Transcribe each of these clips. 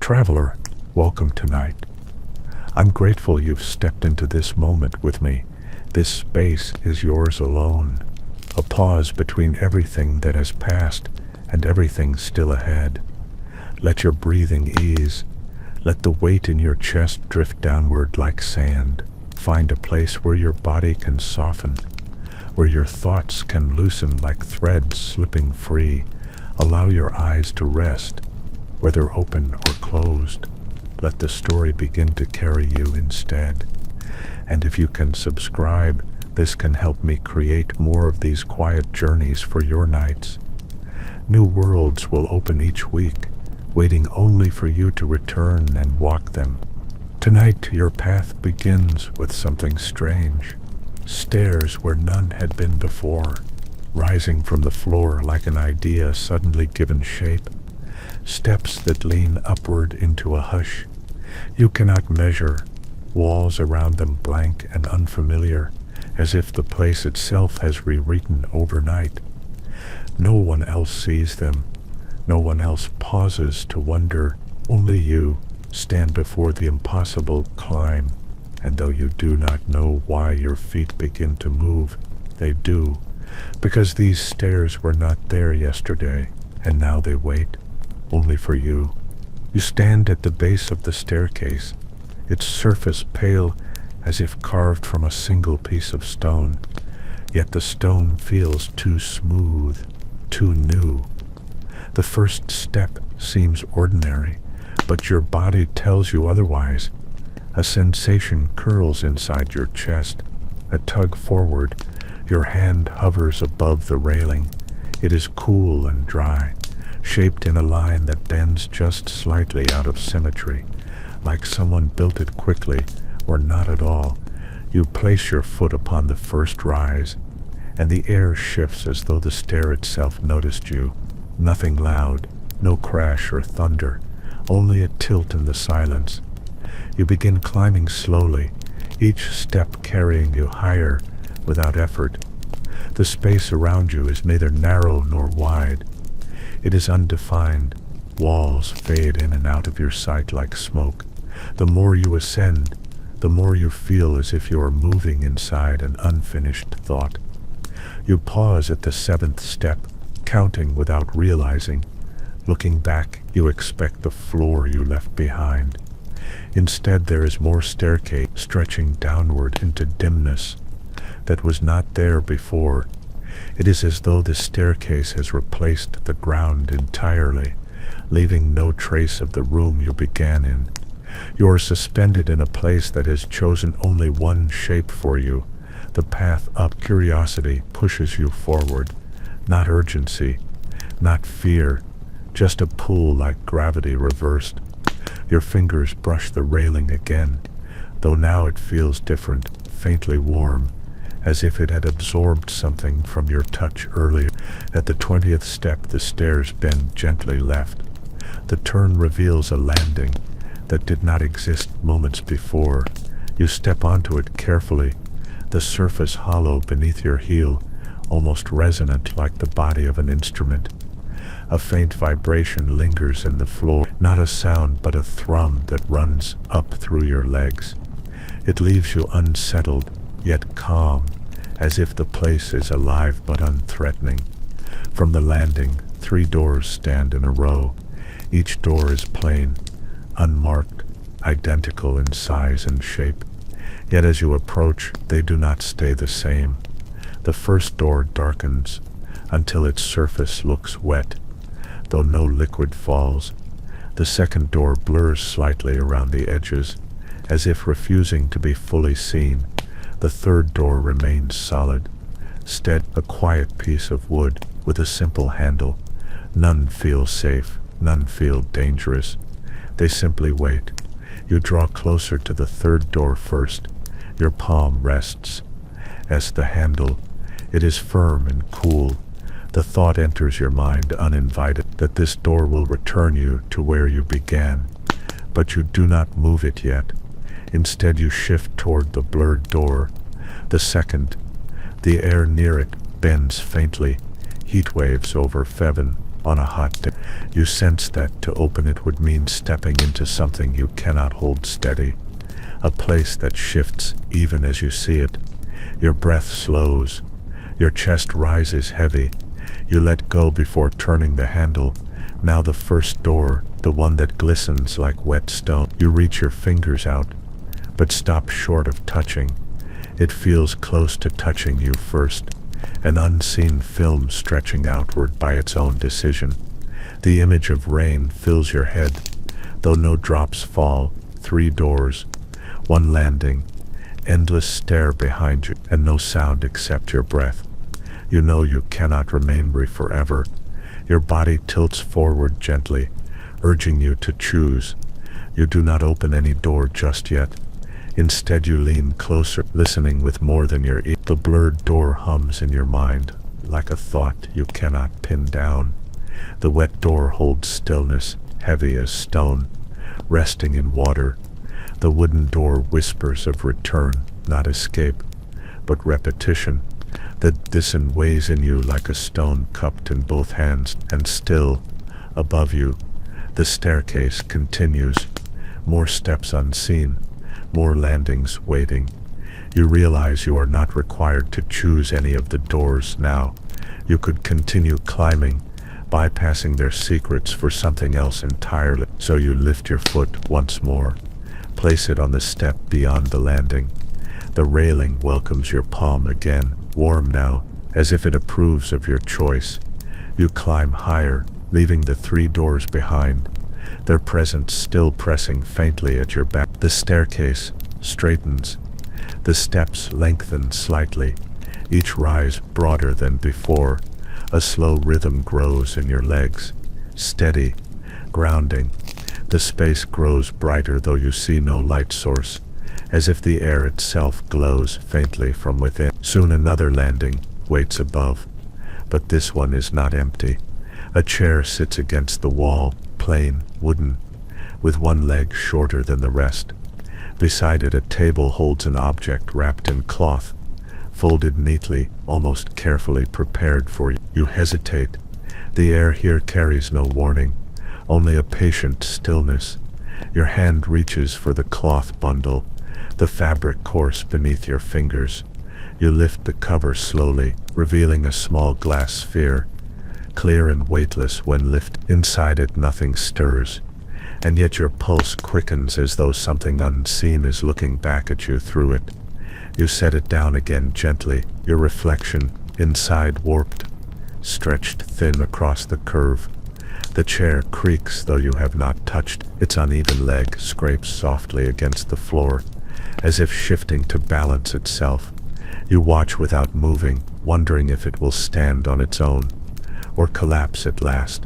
Traveler, welcome tonight. I'm grateful you've stepped into this moment with me. This space is yours alone. A pause between everything that has passed and everything still ahead. Let your breathing ease. Let the weight in your chest drift downward like sand. Find a place where your body can soften, where your thoughts can loosen like threads slipping free. Allow your eyes to rest, whether open or closed. Let the story begin to carry you instead. And if you can subscribe, this can help me create more of these quiet journeys for your nights. New worlds will open each week, waiting only for you to return and walk them. Tonight, your path begins with something strange. Stairs where none had been before, rising from the floor like an idea suddenly given shape. Steps that lean upward into a hush. You cannot measure, walls around them blank and unfamiliar, as if the place itself has rewritten overnight. No one else sees them. No one else pauses to wonder. Only you stand before the impossible climb, and though you do not know why your feet begin to move, they do, because these stairs were not there yesterday, and now they wait, only for you. You stand at the base of the staircase, its surface pale as if carved from a single piece of stone, yet the stone feels too smooth, too new. The first step seems ordinary, but your body tells you otherwise. A sensation curls inside your chest. A tug forward, your hand hovers above the railing. It is cool and dry, shaped in a line that bends just slightly out of symmetry, like someone built it quickly or not at all. You place your foot upon the first rise, and the air shifts as though the stair itself noticed you. Nothing loud, no crash or thunder, only a tilt in the silence. You begin climbing slowly, each step carrying you higher without effort. The space around you is neither narrow nor wide. It is undefined. Walls fade in and out of your sight like smoke. The more you ascend, the more you feel as if you are moving inside an unfinished thought. You pause at the seventh step, counting without realizing. Looking back, you expect the floor you left behind. Instead, there is more staircase stretching downward into dimness that was not there before. It is as though the staircase has replaced the ground entirely, leaving no trace of the room you began in. You are suspended in a place that has chosen only one shape for you. The path up. Curiosity pushes you forward, not urgency, not fear, just a pull like gravity reversed. Your fingers brush the railing again, though now it feels different, faintly warm, as if it had absorbed something from your touch earlier. At the 20th step, the stairs bend gently left. The turn reveals a landing that did not exist moments before. You step onto it carefully, the surface hollow beneath your heel, almost resonant like the body of an instrument. A faint vibration lingers in the floor, not a sound but a thrum that runs up through your legs. It leaves you unsettled, yet calm, as if the place is alive but unthreatening. From the landing, 3 doors stand in a row. Each door is plain, unmarked, identical in size and shape. Yet as you approach, they do not stay the same. The first door darkens until its surface looks wet, though no liquid falls. The second door blurs slightly around the edges, as if refusing to be fully seen. The third door remains solid, a quiet piece of wood with a simple handle. None feel safe, none feel dangerous. They simply wait. You draw closer to the third door first. Your palm rests as the handle. It is firm and cool. The thought enters your mind uninvited that this door will return you to where you began, but you do not move it yet. Instead, you shift toward the blurred door. The second, the air near it bends faintly. Heat waves over on a hot day. You sense that to open it would mean stepping into something you cannot hold steady, a place that shifts even as you see it. Your breath slows, your chest rises heavy. You let go before turning the handle. Now the first door, the one that glistens like wet stone. You reach your fingers out, but stop short of touching. It feels close to touching you first, an unseen film stretching outward by its own decision. The image of rain fills your head, though no drops fall. 3 doors, 1 landing, endless stair behind you, and no sound except your breath. You know you cannot remain forever. Your body tilts forward gently, urging you to choose. You do not open any door just yet. Instead you lean closer, listening with more than your ear. The blurred door hums in your mind, like a thought you cannot pin down. The wet door holds stillness, heavy as stone, resting in water. The wooden door whispers of return, not escape, but repetition. The dissonance weighs in you like a stone cupped in both hands, and still, above you, the staircase continues. More steps unseen, more landings waiting. You realize you are not required to choose any of the doors now. You could continue climbing, bypassing their secrets for something else entirely. So you lift your foot once more, place it on the step beyond the landing. The railing welcomes your palm again, warm now, as if it approves of your choice. You climb higher, leaving the 3 doors behind, their presence still pressing faintly at your back. The staircase straightens. The steps lengthen slightly, each rise broader than before. A slow rhythm grows in your legs, steady, grounding. The space grows brighter, though you see no light source, as if the air itself glows faintly from within. Soon another landing waits above, but this one is not empty. A chair sits against the wall, plain, wooden, with one leg shorter than the rest. Beside it a table holds an object wrapped in cloth, folded neatly, almost carefully prepared for you. You hesitate. The air here carries no warning, only a patient stillness. Your hand reaches for the cloth bundle, the fabric coarse beneath your fingers. You lift the cover slowly, revealing a small glass sphere, clear and weightless when lifted. Inside it nothing stirs, and yet your pulse quickens as though something unseen is looking back at you through it. You set it down again gently, your reflection, inside warped, stretched thin across the curve. The chair creaks, though you have not touched. Its uneven leg scrapes softly against the floor, as if shifting to balance itself. You watch without moving, wondering if it will stand on its own, or collapse at last.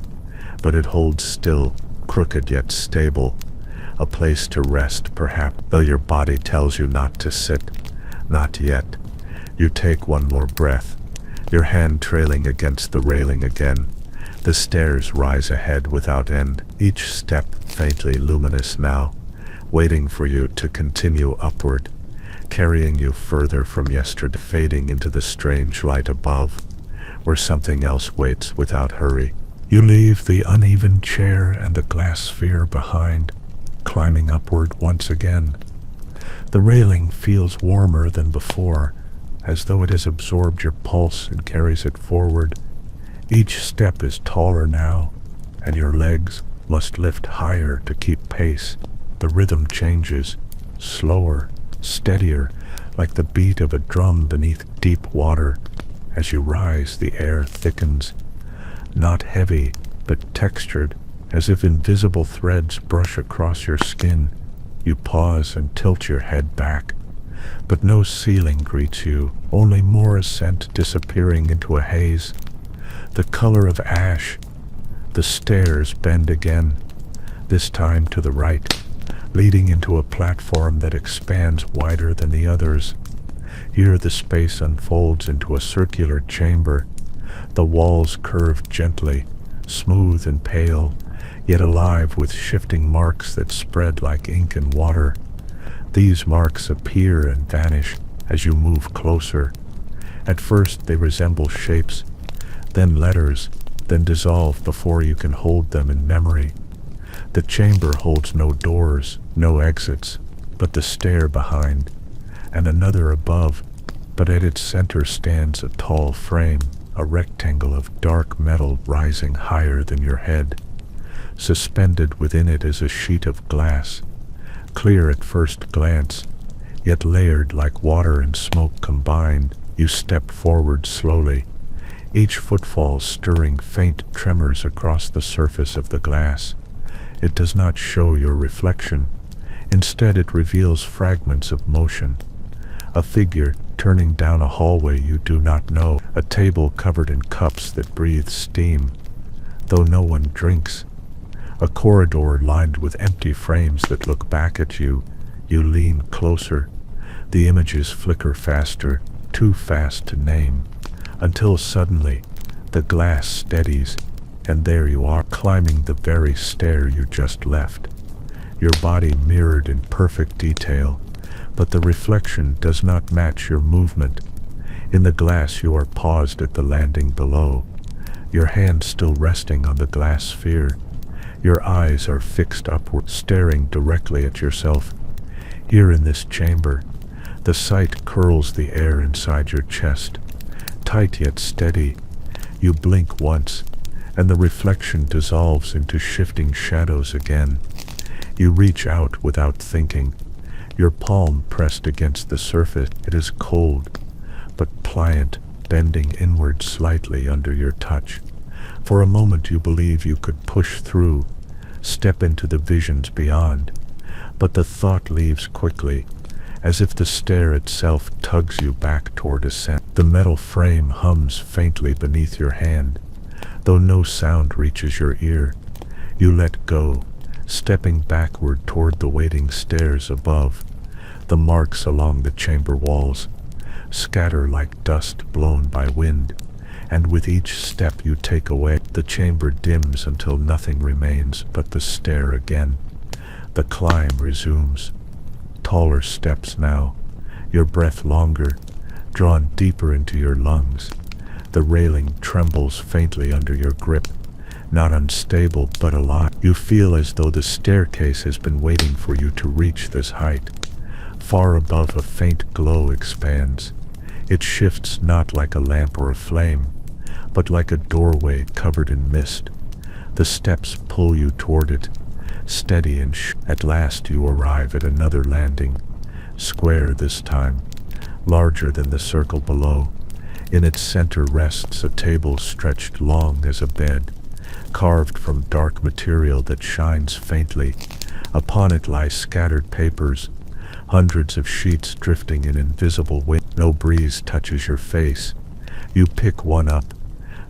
But it holds still, crooked yet stable, a place to rest perhaps, though your body tells you not to sit. Not yet. You take one more breath, your hand trailing against the railing again. The stairs rise ahead without end, each step faintly luminous now, waiting for you to continue upward, carrying you further from yesterday, fading into the strange light above, where something else waits without hurry. You leave the uneven chair and the glass sphere behind, climbing upward once again. The railing feels warmer than before, as though it has absorbed your pulse and carries it forward. Each step is taller now, and your legs must lift higher to keep pace. The rhythm changes, slower, steadier, like the beat of a drum beneath deep water. As you rise, the air thickens, not heavy, but textured, as if invisible threads brush across your skin. You pause and tilt your head back, but no ceiling greets you, only more ascent disappearing into a haze. The color of ash. The stairs bend again, this time to the right, leading into a platform that expands wider than the others. Here the space unfolds into a circular chamber. The walls curve gently, smooth and pale, yet alive with shifting marks that spread like ink and water. These marks appear and vanish as you move closer. At first they resemble shapes, then letters, then dissolve before you can hold them in memory. The chamber holds no doors, no exits, but the stair behind, and another above, but at its center stands a tall frame, a rectangle of dark metal rising higher than your head. Suspended within it is a sheet of glass, clear at first glance, yet layered like water and smoke combined. You step forward slowly, each footfall stirring faint tremors across the surface of the glass. It does not show your reflection. Instead, it reveals fragments of motion. A figure turning down a hallway you do not know, a table covered in cups that breathe steam, though no one drinks, a corridor lined with empty frames that look back at you. You lean closer. The images flicker faster, too fast to name, until suddenly the glass steadies, and there you are, climbing the very stair you just left. Your body mirrored in perfect detail, but the reflection does not match your movement. In the glass you are paused at the landing below, your hand still resting on the glass sphere. Your eyes are fixed upward, staring directly at yourself. Here in this chamber, the sight curls the air inside your chest, tight yet steady. You blink once, and the reflection dissolves into shifting shadows again. You reach out without thinking, your palm pressed against the surface. It is cold, but pliant, bending inward slightly under your touch. For a moment you believe you could push through, step into the visions beyond, but the thought leaves quickly, as if the stair itself tugs you back toward ascent. The metal frame hums faintly beneath your hand, though no sound reaches your ear. You let go, stepping backward toward the waiting stairs above. The marks along the chamber walls scatter like dust blown by wind, and with each step you take away, the chamber dims until nothing remains but the stair again. The climb resumes. Taller steps now, your breath longer, drawn deeper into your lungs. The railing trembles faintly under your grip, not unstable but alive. You feel as though the staircase has been waiting for you to reach this height. Far above, a faint glow expands. It shifts not like a lamp or a flame, but like a doorway covered in mist. The steps pull you toward it, steady and at last you arrive at another landing, square this time, larger than the circle below. In its center rests a table stretched long as a bed, carved from dark material that shines faintly. Upon it lie scattered papers, hundreds of sheets drifting in invisible wind. No breeze touches your face. You pick one up,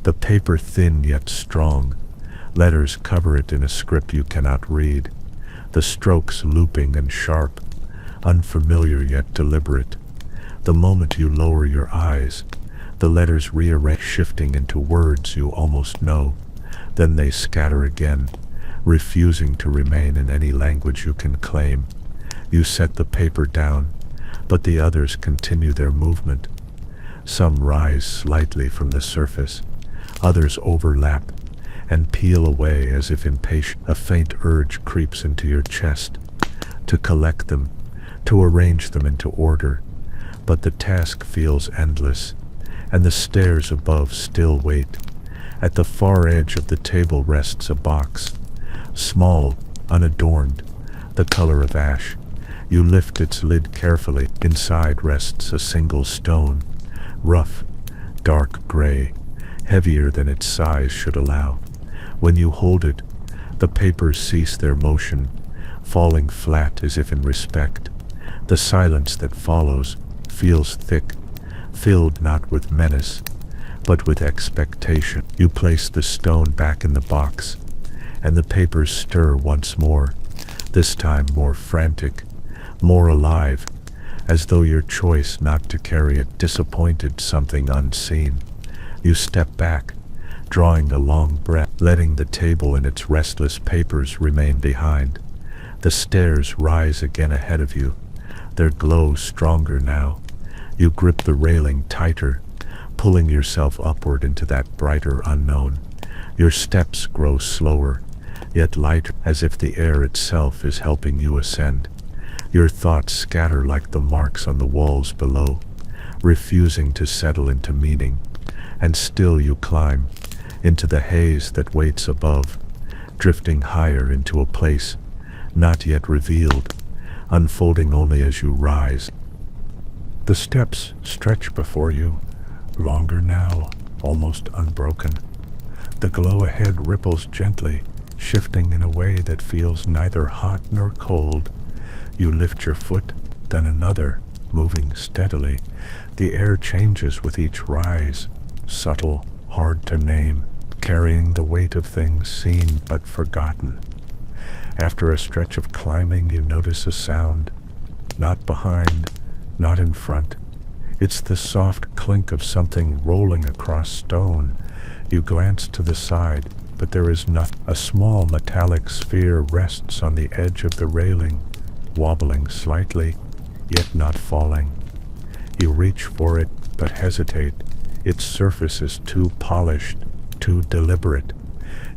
the paper thin yet strong. Letters cover it in a script you cannot read, the strokes looping and sharp, unfamiliar yet deliberate. The moment you lower your eyes, the letters rearrange, shifting into words you almost know. Then they scatter again, refusing to remain in any language you can claim. You set the paper down, but the others continue their movement. Some rise slightly from the surface, others overlap and peel away as if impatient. A faint urge creeps into your chest, to collect them, to arrange them into order, but the task feels endless, and the stairs above still wait. At the far edge of the table rests a box, small, unadorned, the color of ash. You lift its lid carefully. Inside rests a single stone, rough, dark gray, heavier than its size should allow. When you hold it, the papers cease their motion, falling flat as if in respect. The silence that follows feels thick, filled not with menace, but with expectation. You place the stone back in the box, and the papers stir once more, this time more frantic, more alive, as though your choice not to carry it disappointed something unseen. You step back, drawing a long breath, letting the table and its restless papers remain behind. The stairs rise again ahead of you, their glow stronger now. You grip the railing tighter, pulling yourself upward into that brighter unknown. Your steps grow slower, yet lighter, as if the air itself is helping you ascend. Your thoughts scatter like the marks on the walls below, refusing to settle into meaning, and still you climb into the haze that waits above, drifting higher into a place not yet revealed, unfolding only as you rise. The steps stretch before you, longer now, almost unbroken. The glow ahead ripples gently, shifting in a way that feels neither hot nor cold. You lift your foot, then another, moving steadily. The air changes with each rise, subtle, hard to name, carrying the weight of things seen but forgotten. After a stretch of climbing, you notice a sound, not behind, not in front. It's the soft clink of something rolling across stone. You glance to the side, but there is nothing. A small metallic sphere rests on the edge of the railing, wobbling slightly, yet not falling. You reach for it, but hesitate. Its surface is too polished, too deliberate.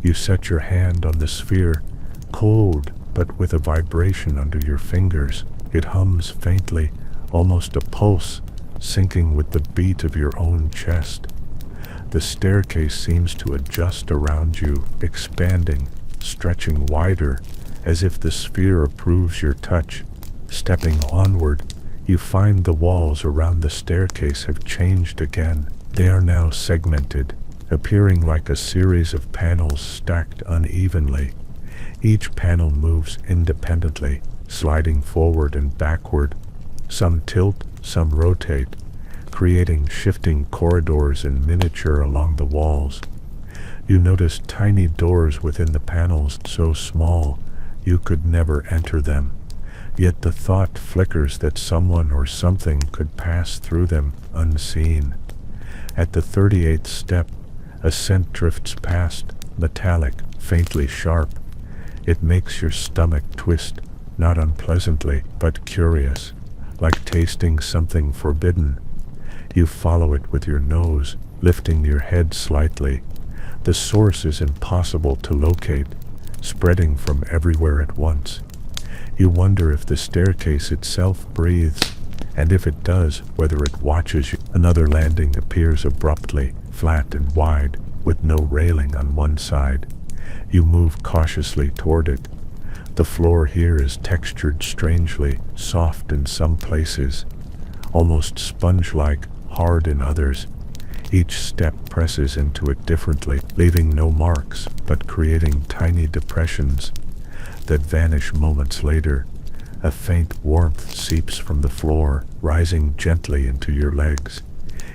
You set your hand on the sphere, cold, but with a vibration under your fingers. It hums faintly, almost a pulse, syncing with the beat of your own chest. The staircase seems to adjust around you, expanding, stretching wider, as if the sphere approves your touch. Stepping onward, you find the walls around the staircase have changed again. They are now segmented, appearing like a series of panels stacked unevenly. Each panel moves independently, sliding forward and backward. Some tilt, some rotate, creating shifting corridors in miniature along the walls. You notice tiny doors within the panels, so small you could never enter them. Yet the thought flickers that someone or something could pass through them unseen. At the 38th step, a scent drifts past, metallic, faintly sharp. It makes your stomach twist, not unpleasantly, but curious, like tasting something forbidden. You follow it with your nose, lifting your head slightly. The source is impossible to locate, spreading from everywhere at once. You wonder if the staircase itself breathes, and if it does, whether it watches you. Another landing appears abruptly, flat and wide, with no railing on one side. You move cautiously toward it. The floor here is textured strangely, soft in some places, almost sponge-like, hard in others. Each step presses into it differently, leaving no marks, but creating tiny depressions that vanish moments later. A faint warmth seeps from the floor, rising gently into your legs.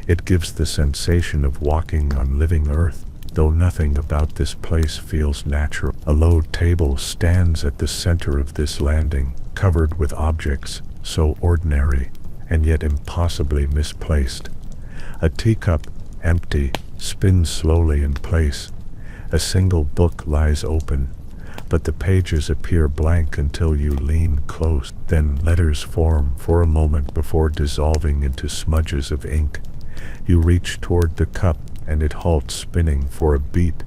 It gives the sensation of walking on living earth, though nothing about this place feels natural. A low table stands at the center of this landing, covered with objects so ordinary and yet impossibly misplaced. A teacup, empty, spins slowly in place. A single book lies open, but the pages appear blank until you lean close. Then letters form for a moment before dissolving into smudges of ink. You reach toward the cup, and it halts spinning for a beat.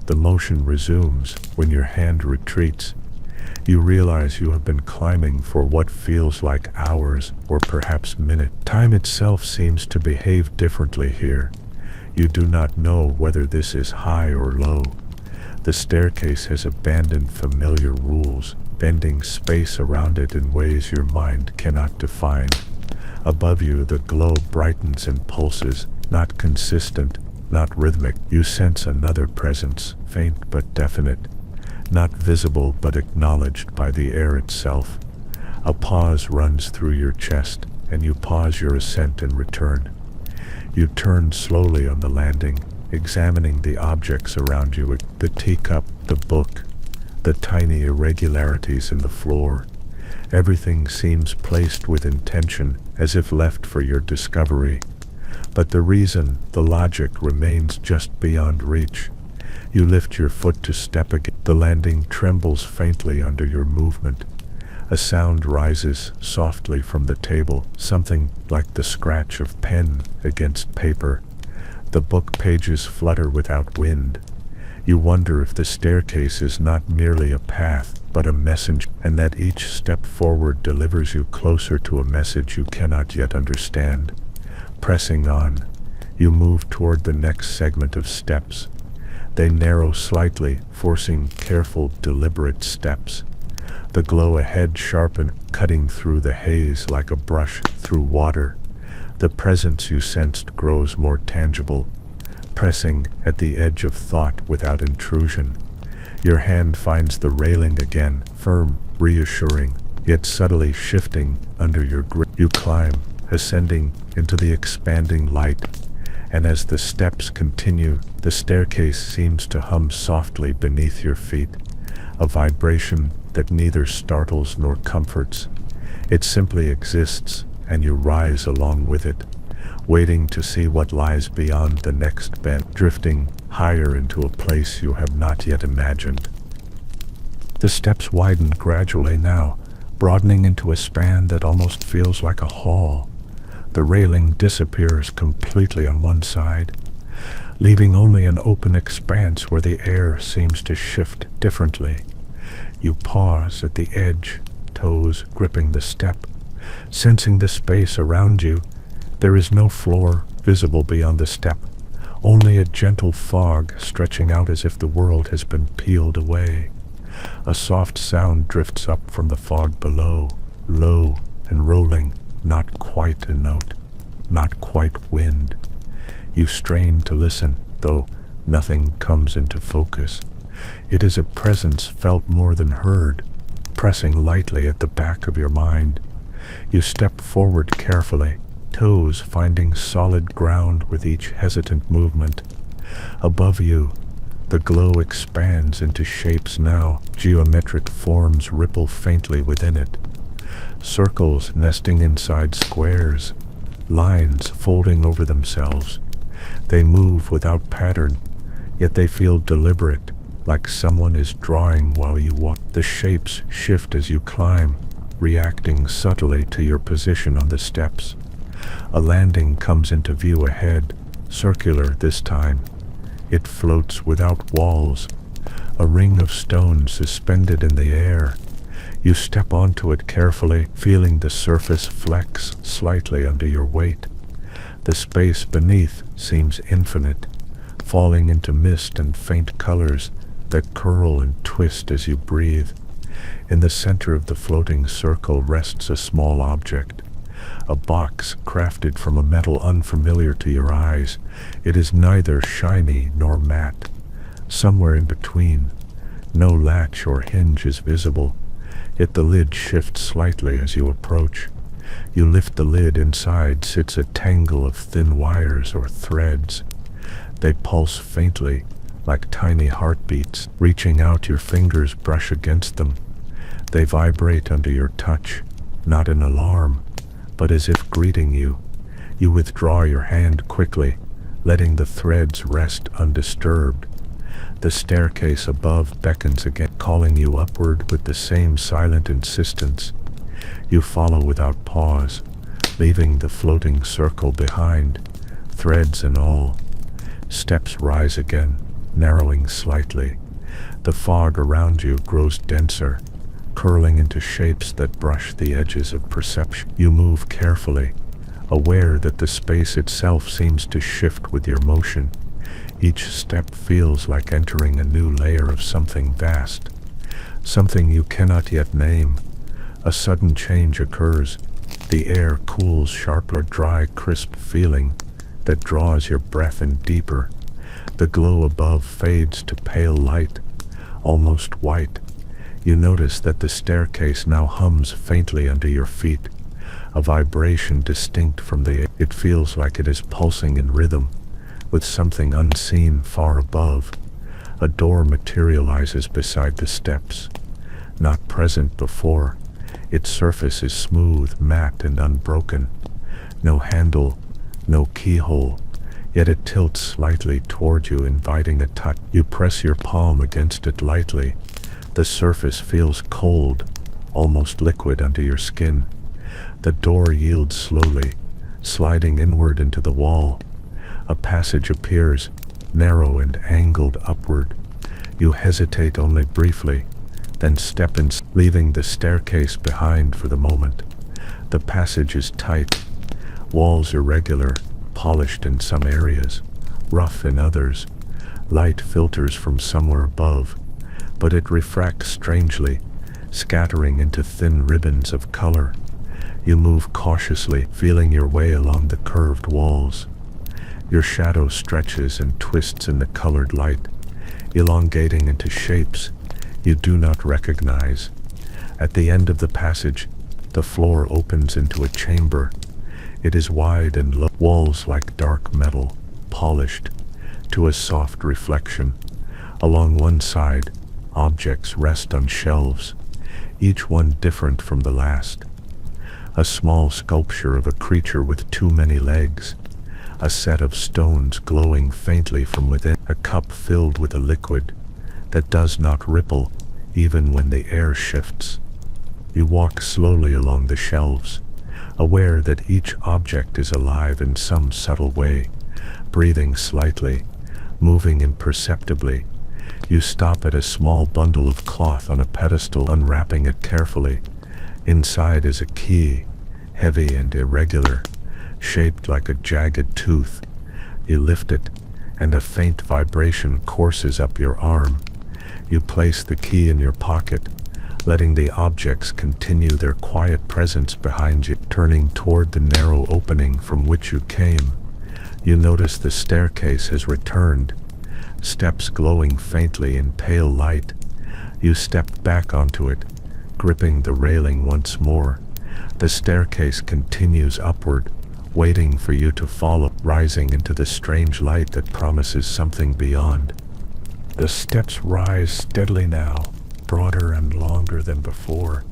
The motion resumes when your hand retreats. You realize you have been climbing for what feels like hours, or perhaps minutes. Time itself seems to behave differently here. You do not know whether this is high or low. The staircase has abandoned familiar rules, bending space around it in ways your mind cannot define. Above you, the glow brightens and pulses, not consistent, not rhythmic. You sense another presence, faint but definite, not visible but acknowledged by the air itself. A pause runs through your chest, and you pause your ascent and return. You turn slowly on the landing, examining the objects around you, the teacup, the book, the tiny irregularities in the floor. Everything seems placed with intention, as if left for your discovery. But the reason, the logic, remains just beyond reach. You lift your foot to step again. The landing trembles faintly under your movement. A sound rises softly from the table, something like the scratch of pen against paper. The book pages flutter without wind. You wonder if the staircase is not merely a path, but a messenger, and that each step forward delivers you closer to a message you cannot yet understand. Pressing on, you move toward the next segment of steps. They narrow slightly, forcing careful, deliberate steps. The glow ahead sharpens, cutting through the haze like a brush through water. The presence you sensed grows more tangible, pressing at the edge of thought without intrusion. Your hand finds the railing again, firm, reassuring, yet subtly shifting under your grip. You climb, ascending into the expanding light, and as the steps continue, the staircase seems to hum softly beneath your feet, a vibration that neither startles nor comforts. It simply exists, and you rise along with it, waiting to see what lies beyond the next bend, drifting higher into a place you have not yet imagined. The steps widen gradually now, broadening into a span that almost feels like a hall. The railing disappears completely on one side, leaving only an open expanse where the air seems to shift differently. You pause at the edge, toes gripping the step, sensing the space around you. There is no floor visible beyond the step, only a gentle fog stretching out as if the world has been peeled away. A soft sound drifts up from the fog below, low and rolling, not quite a note, not quite wind. You strain to listen, though nothing comes into focus. It is a presence felt more than heard, pressing lightly at the back of your mind. You step forward carefully, toes finding solid ground with each hesitant movement. Above you, the glow expands into shapes now. Geometric forms ripple faintly within it. Circles nesting inside squares, lines folding over themselves. They move without pattern, yet they feel deliberate, like someone is drawing while you walk. The shapes shift as you climb, reacting subtly to your position on the steps. A landing comes into view ahead, circular this time. It floats without walls, a ring of stone suspended in the air. You step onto it carefully, feeling the surface flex slightly under your weight. The space beneath seems infinite, falling into mist and faint colors that curl and twist as you breathe. In the center of the floating circle rests a small object, a box crafted from a metal unfamiliar to your eyes. It is neither shiny nor matte. Somewhere in between, no latch or hinge is visible, yet the lid shifts slightly as you approach. You lift the lid. Inside sits a tangle of thin wires or threads. They pulse faintly, like tiny heartbeats. Reaching out, your fingers brush against them. They vibrate under your touch, not in alarm, but as if greeting you. You withdraw your hand quickly, letting the threads rest undisturbed. The staircase above beckons again, calling you upward with the same silent insistence. You follow without pause, leaving the floating circle behind, threads and all. Steps rise again, narrowing slightly. The fog around you grows denser, curling into shapes that brush the edges of perception. You move carefully, aware that the space itself seems to shift with your motion. Each step feels like entering a new layer of something vast, something you cannot yet name. A sudden change occurs. The air cools sharply, a dry, crisp feeling that draws your breath in deeper. The glow above fades to pale light, almost white. You notice that the staircase now hums faintly under your feet, a vibration distinct from the air. It feels like it is pulsing in rhythm, with something unseen far above. A door materializes beside the steps, not present before. Its surface is smooth, matte, and unbroken. No handle, no keyhole, yet it tilts slightly toward you, inviting a touch. You press your palm against it lightly. The surface feels cold, almost liquid under your skin. The door yields slowly, sliding inward into the wall. A passage appears, narrow and angled upward, You hesitate only briefly, then step in, leaving the staircase behind for the moment. The passage is tight, walls irregular, polished in some areas, rough in others. Light filters from somewhere above, but it refracts strangely, scattering into thin ribbons of color. You move cautiously, feeling your way along the curved walls. Your shadow stretches and twists in the colored light, elongating into shapes you do not recognize. At the end of the passage, the floor opens into a chamber. It is wide and low, walls like dark metal, polished to a soft reflection. Along one side, objects rest on shelves, each one different from the last. A small sculpture of a creature with too many legs, a set of stones glowing faintly from within, a cup filled with a liquid that does not ripple even when the air shifts. You walk slowly along the shelves, aware that each object is alive in some subtle way, breathing slightly, moving imperceptibly. You stop at a small bundle of cloth on a pedestal, unwrapping it carefully. Inside is a key, heavy and irregular, shaped like a jagged tooth. You lift it, and a faint vibration courses up your arm. You place the key in your pocket, letting the objects continue their quiet presence behind you. Turning toward the narrow opening from which you came, you notice the staircase has returned, steps glowing faintly in pale light. You step back onto it, gripping the railing once more. The staircase continues upward, waiting for you to follow, rising into the strange light that promises something beyond. The steps rise steadily now, broader and longer than before.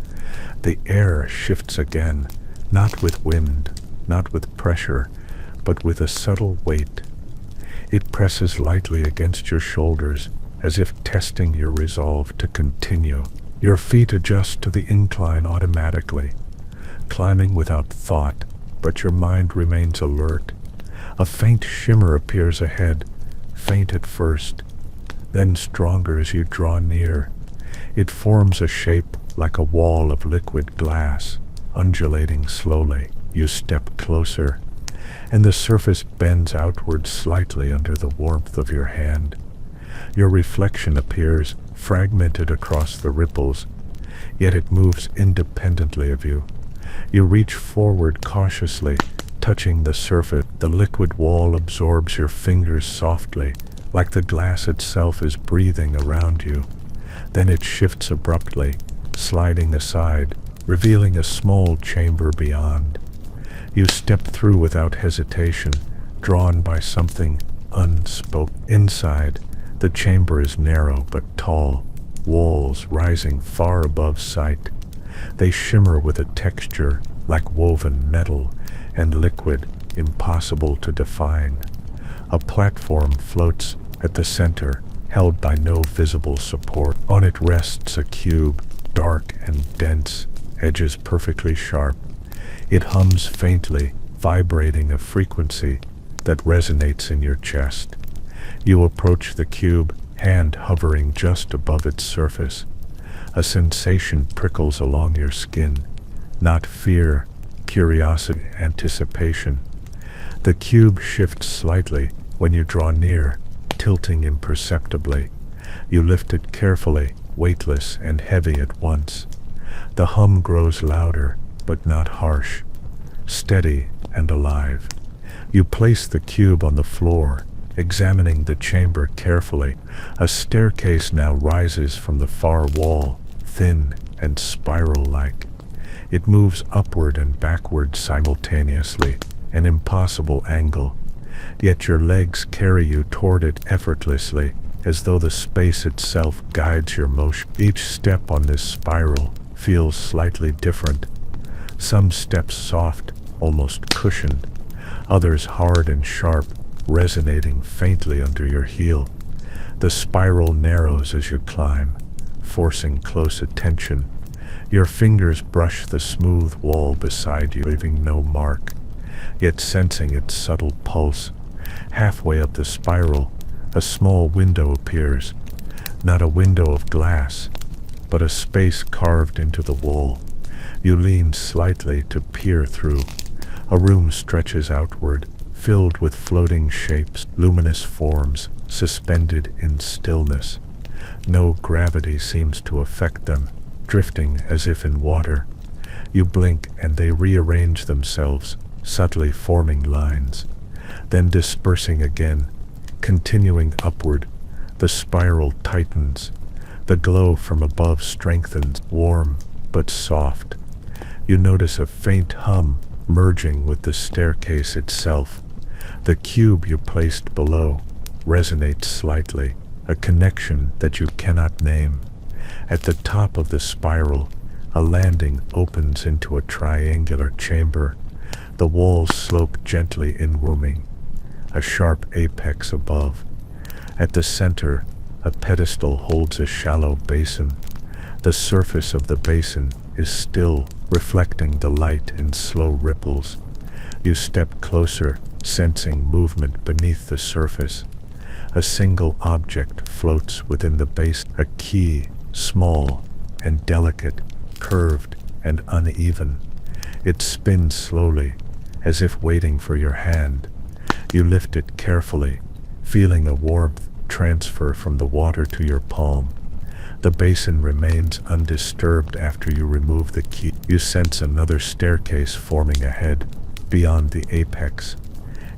The air shifts again, not with wind, not with pressure, but with a subtle weight. It presses lightly against your shoulders, as if testing your resolve to continue. Your feet adjust to the incline automatically, climbing without thought, but your mind remains alert. A faint shimmer appears ahead, faint at first, then stronger as you draw near. It forms a shape like a wall of liquid glass, undulating slowly. You step closer, and the surface bends outward slightly under the warmth of your hand. Your reflection appears fragmented across the ripples, yet it moves independently of you. You reach forward cautiously, touching the surface. The liquid wall absorbs your fingers softly, like the glass itself is breathing around you. Then it shifts abruptly, sliding aside, revealing a small chamber beyond. You step through without hesitation, drawn by something unspoken. Inside, the chamber is narrow but tall, walls rising far above sight. They shimmer with a texture like woven metal and liquid, impossible to define. A platform floats at the center, held by no visible support. On it rests a cube, dark and dense, edges perfectly sharp. It hums faintly, vibrating a frequency that resonates in your chest. You approach the cube, hand hovering just above its surface. A sensation prickles along your skin, not fear, curiosity, anticipation. The cube shifts slightly when you draw near, tilting imperceptibly. You lift it carefully, weightless and heavy at once. The hum grows louder, but not harsh, steady and alive. You place the cube on the floor, examining the chamber carefully. A staircase now rises from the far wall, thin and spiral-like. It moves upward and backward simultaneously, an impossible angle. Yet your legs carry you toward it effortlessly, as though the space itself guides your motion. Each step on this spiral feels slightly different. Some steps soft, almost cushioned, others hard and sharp, resonating faintly under your heel. The spiral narrows as you climb, forcing close attention. Your fingers brush the smooth wall beside you, leaving no mark, yet sensing its subtle pulse. Halfway up the spiral, a small window appears. Not a window of glass, but a space carved into the wall. You lean slightly to peer through. A room stretches outward, filled with floating shapes, luminous forms, suspended in stillness. No gravity seems to affect them, drifting as if in water. You blink and they rearrange themselves, subtly forming lines, then dispersing again, continuing upward. The spiral tightens. The glow from above strengthens, warm but soft. You notice a faint hum merging with the staircase itself. The cube you placed below resonates slightly, a connection that you cannot name. At the top of the spiral, a landing opens into a triangular chamber. The walls slope gently inwarding, a sharp apex above. At the center, a pedestal holds a shallow basin. The surface of the basin is still, reflecting the light in slow ripples. You step closer, sensing movement beneath the surface. A single object floats within the basin, a key, small and delicate, curved and uneven. It spins slowly, as if waiting for your hand. You lift it carefully, feeling a warmth transfer from the water to your palm. The basin remains undisturbed after you remove the key. You sense another staircase forming ahead, beyond the apex.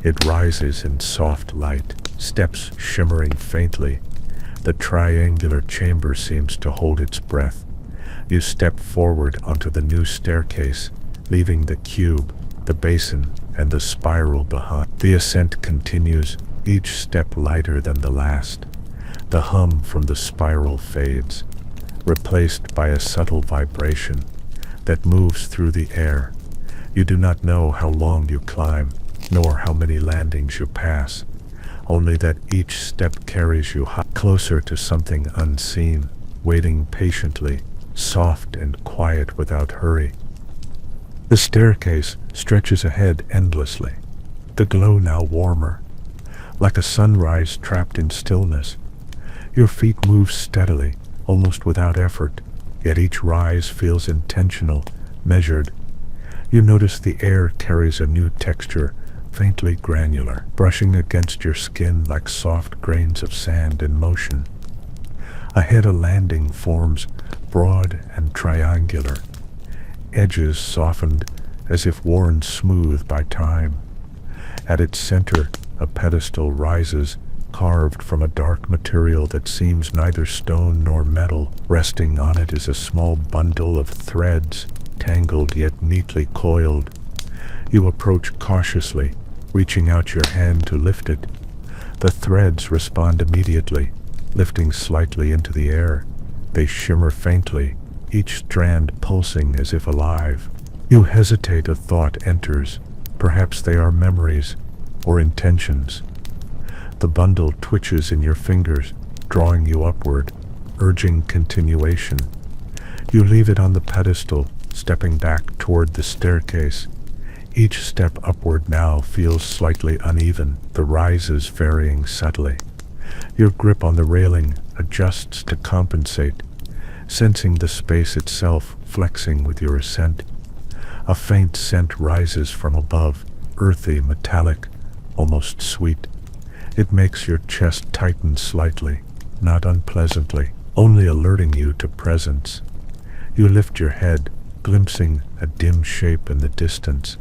It rises in soft light, steps shimmering faintly. The triangular chamber seems to hold its breath. You step forward onto the new staircase, leaving the cube, the basin, and the spiral behind. The ascent continues, each step lighter than the last. The hum from the spiral fades, replaced by a subtle vibration that moves through the air. You do not know how long you climb, nor how many landings you pass, only that each step carries you closer to something unseen, waiting patiently, soft and quiet without hurry. The staircase stretches ahead endlessly, the glow now warmer, like a sunrise trapped in stillness. Your feet move steadily, almost without effort, yet each rise feels intentional, measured. You notice the air carries a new texture, faintly granular, brushing against your skin like soft grains of sand in motion. Ahead a landing forms, broad and triangular, edges softened as if worn smooth by time. At its center, a pedestal rises, carved from a dark material that seems neither stone nor metal. Resting on it is a small bundle of threads, tangled yet neatly coiled. You approach cautiously, reaching out your hand to lift it. The threads respond immediately, lifting slightly into the air. They shimmer faintly, each strand pulsing as if alive. You hesitate, a thought enters. Perhaps they are memories or intentions. The bundle twitches in your fingers, drawing you upward, urging continuation. You leave it on the pedestal, stepping back toward the staircase. Each step upward now feels slightly uneven, the rises varying subtly. Your grip on the railing adjusts to compensate, sensing the space itself flexing with your ascent. A faint scent rises from above, earthy, metallic, almost sweet. It makes your chest tighten slightly, not unpleasantly, only alerting you to presence. You lift your head, glimpsing a dim shape in the distance.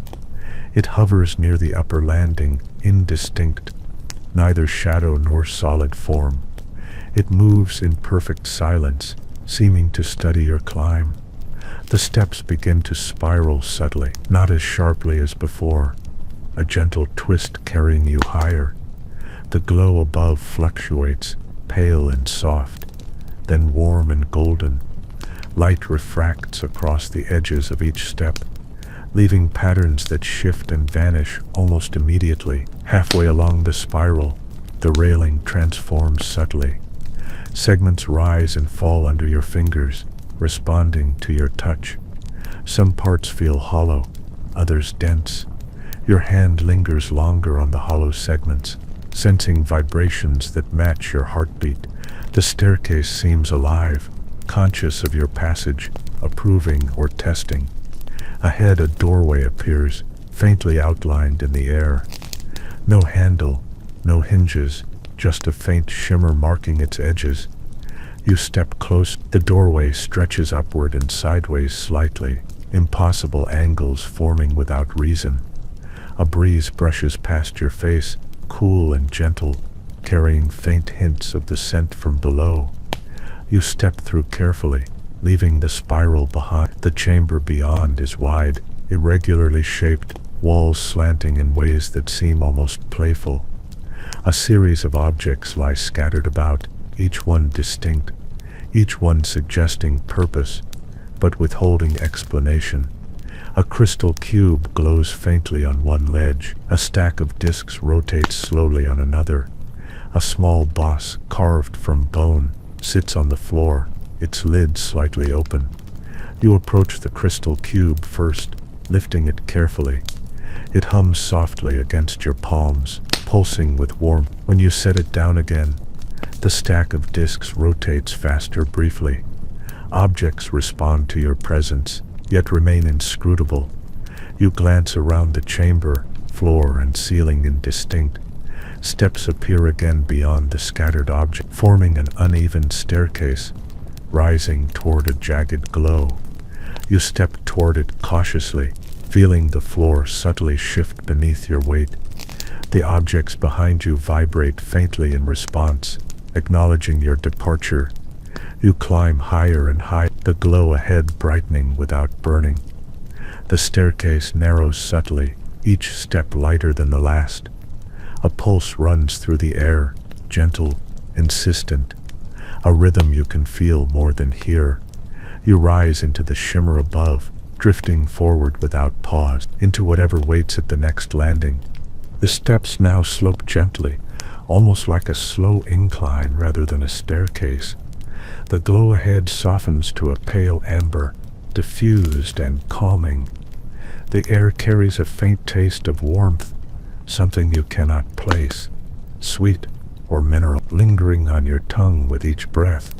It hovers near the upper landing, indistinct, neither shadow nor solid form. It moves in perfect silence, seeming to study your climb. The steps begin to spiral subtly, not as sharply as before, a gentle twist carrying you higher. The glow above fluctuates, pale and soft, then warm and golden. Light refracts across the edges of each step, leaving patterns that shift and vanish almost immediately. Halfway along the spiral, the railing transforms subtly. Segments rise and fall under your fingers, responding to your touch. Some parts feel hollow, others dense. Your hand lingers longer on the hollow segments, sensing vibrations that match your heartbeat. The staircase seems alive, conscious of your passage, approving or testing. Ahead a doorway appears, faintly outlined in the air. No handle, no hinges, just a faint shimmer marking its edges. You step close. The doorway stretches upward and sideways slightly, impossible angles forming without reason. A breeze brushes past your face, cool and gentle, carrying faint hints of the scent from below. You step through carefully, leaving the spiral behind. The chamber beyond is wide, irregularly shaped, walls slanting in ways that seem almost playful. A series of objects lie scattered about, each one distinct, each one suggesting purpose, but withholding explanation. A crystal cube glows faintly on one ledge. A stack of discs rotates slowly on another. A small boss, carved from bone, sits on the floor, its lid slightly open. You approach the crystal cube first, lifting it carefully. It hums softly against your palms, pulsing with warmth. When you set it down again, the stack of discs rotates faster briefly. Objects respond to your presence, yet remain inscrutable. You glance around the chamber, floor and ceiling indistinct. Steps appear again beyond the scattered objects, forming an uneven staircase, rising toward a jagged glow. You step toward it cautiously, feeling the floor subtly shift beneath your weight. The objects behind you vibrate faintly in response, acknowledging your departure. You climb higher and higher, the glow ahead brightening without burning. The staircase narrows subtly, each step lighter than the last. A pulse runs through the air, gentle, insistent, a rhythm you can feel more than hear. You rise into the shimmer above, drifting forward without pause, into whatever waits at the next landing. The steps now slope gently, almost like a slow incline rather than a staircase. The glow ahead softens to a pale amber, diffused and calming. The air carries a faint taste of warmth, something you cannot place, sweet or mineral, lingering on your tongue with each breath.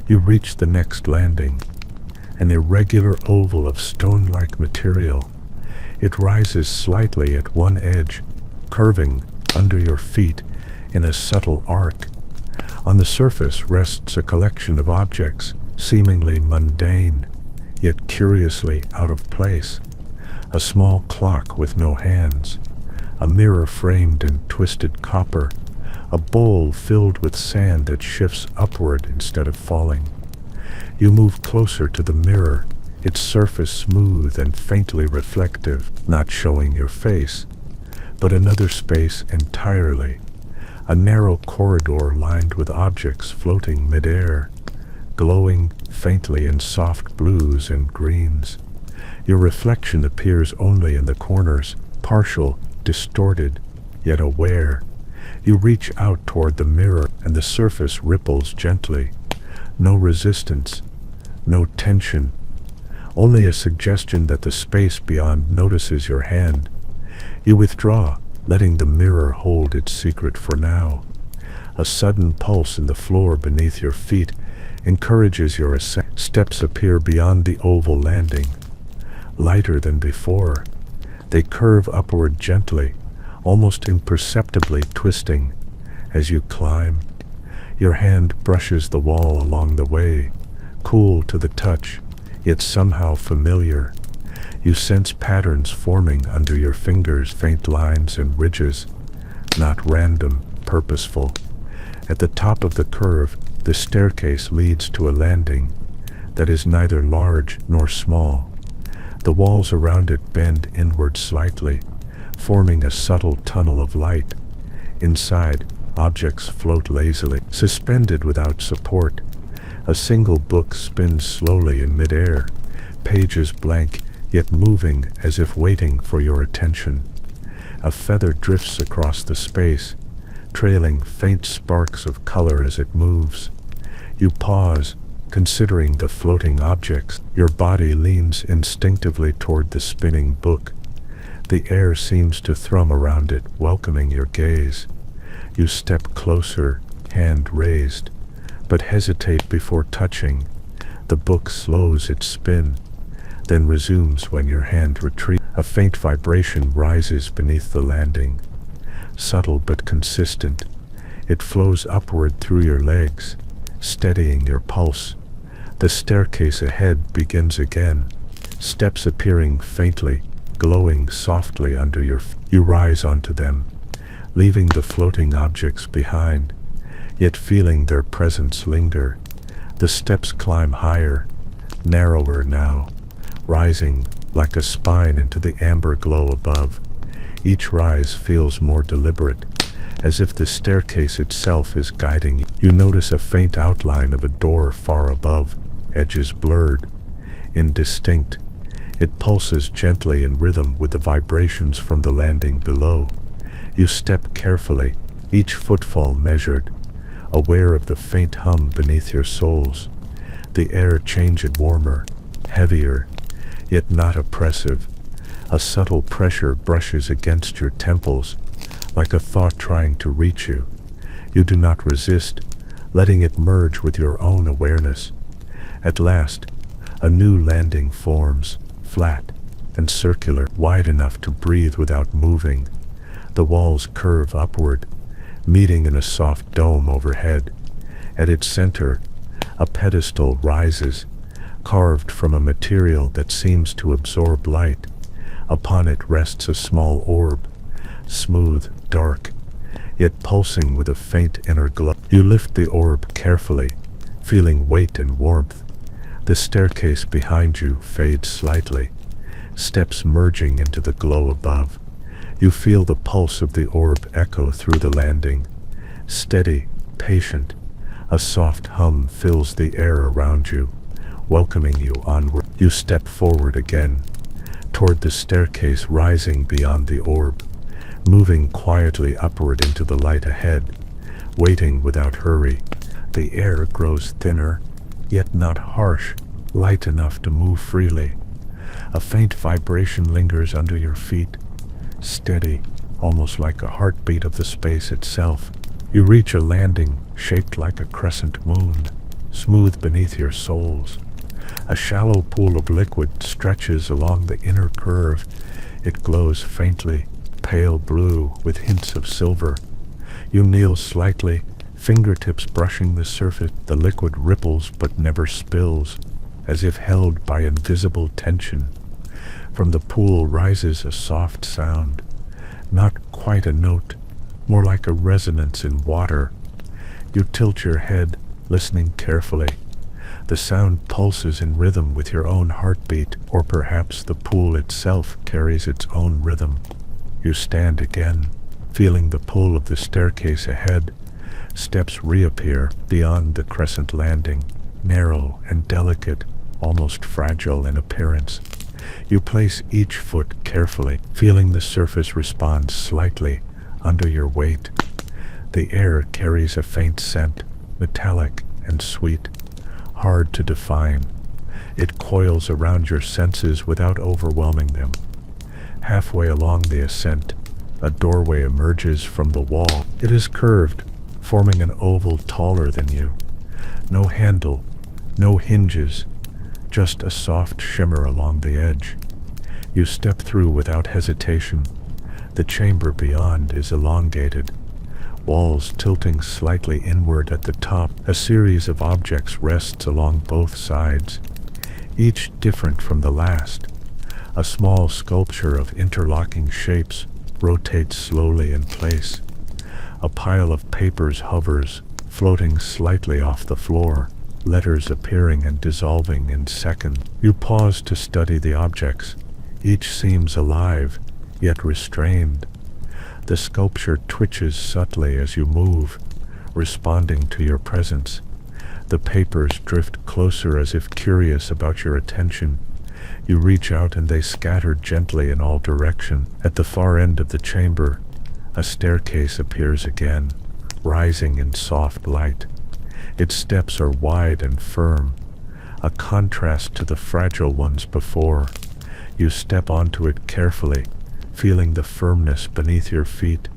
You reach the next landing, an irregular oval of stone-like material. It rises slightly at one edge, curving under your feet in a subtle arc. On the surface rests a collection of objects, seemingly mundane, yet curiously out of place. A small clock with no hands, a mirror framed in twisted copper, a bowl filled with sand that shifts upward instead of falling. You move closer to the mirror, its surface smooth and faintly reflective, not showing your face, but another space entirely. A narrow corridor lined with objects floating mid-air, glowing faintly in soft blues and greens. Your reflection appears only in the corners, partial, distorted, yet aware. You reach out toward the mirror, and the surface ripples gently. No resistance, no tension, only a suggestion that the space beyond notices your hand. You withdraw, letting the mirror hold its secret for now. A sudden pulse in the floor beneath your feet encourages your ascent. Steps appear beyond the oval landing, lighter than before. They curve upward gently, almost imperceptibly twisting. As you climb, your hand brushes the wall along the way, cool to the touch, yet somehow familiar. You sense patterns forming under your fingers, faint lines and ridges, not random, purposeful. At the top of the curve, the staircase leads to a landing that is neither large nor small. The walls around it bend inward slightly, forming a subtle tunnel of light. Inside, objects float lazily, suspended without support. A single book spins slowly in midair, pages blank, yet moving as if waiting for your attention. A feather drifts across the space, trailing faint sparks of color as it moves. You pause, considering the floating objects. Your body leans instinctively toward the spinning book. The air seems to thrum around it, welcoming your gaze. You step closer, hand raised, but hesitate before touching. The book slows its spin, then resumes when your hand retreats. A faint vibration rises beneath the landing, subtle but consistent. It flows upward through your legs, steadying your pulse. The staircase ahead begins again, steps appearing faintly, glowing softly under your feet. You rise onto them, leaving the floating objects behind, yet feeling their presence linger. The steps climb higher, narrower now, rising like a spine into the amber glow above. Each rise feels more deliberate, as if the staircase itself is guiding you. You notice a faint outline of a door far above, edges blurred, indistinct. It pulses gently in rhythm with the vibrations from the landing below. You step carefully, each footfall measured, aware of the faint hum beneath your soles. The air changes warmer, heavier, yet not oppressive. A subtle pressure brushes against your temples, like a thought trying to reach you. You do not resist, letting it merge with your own awareness. At last, a new landing forms, flat and circular, wide enough to breathe without moving. The walls curve upward, meeting in a soft dome overhead. At its center, a pedestal rises, carved from a material that seems to absorb light. Upon it rests a small orb, smooth, dark, yet pulsing with a faint inner glow. You lift the orb carefully, feeling weight and warmth. The staircase behind you fades slightly, steps merging into the glow above. You feel the pulse of the orb echo through the landing, steady, patient. A soft hum fills the air around you, welcoming you onward. You step forward again, toward the staircase rising beyond the orb, moving quietly upward into the light ahead, waiting without hurry. The air grows thinner, yet not harsh, light enough to move freely. A faint vibration lingers under your feet, steady, almost like a heartbeat of the space itself. You reach a landing shaped like a crescent moon, smooth beneath your soles. A shallow pool of liquid stretches along the inner curve. It glows faintly, pale blue with hints of silver. You kneel slightly, fingertips brushing the surface. The liquid ripples but never spills, as if held by invisible tension. From the pool rises a soft sound, not quite a note, more like a resonance in water. You tilt your head, listening carefully. The sound pulses in rhythm with your own heartbeat, or perhaps the pool itself carries its own rhythm. You stand again, feeling the pull of the staircase ahead. Steps reappear beyond the crescent landing, narrow and delicate, almost fragile in appearance. You place each foot carefully, feeling the surface respond slightly under your weight. The air carries a faint scent, metallic and sweet, hard to define. It coils around your senses without overwhelming them. Halfway along the ascent, a doorway emerges from the wall. It is curved, forming an oval taller than you. No handle, no hinges, just a soft shimmer along the edge. You step through without hesitation. The chamber beyond is elongated, walls tilting slightly inward at the top. A series of objects rests along both sides, each different from the last. A small sculpture of interlocking shapes rotates slowly in place. A pile of papers hovers, floating slightly off the floor, letters appearing and dissolving in seconds. You pause to study the objects. Each seems alive, yet restrained. The sculpture twitches subtly as you move, responding to your presence. The papers drift closer as if curious about your attention. You reach out and they scatter gently in all directions. At the far end of the chamber, a staircase appears again, rising in soft light. Its steps are wide and firm, a contrast to the fragile ones before. You step onto it carefully, feeling the firmness beneath your feet.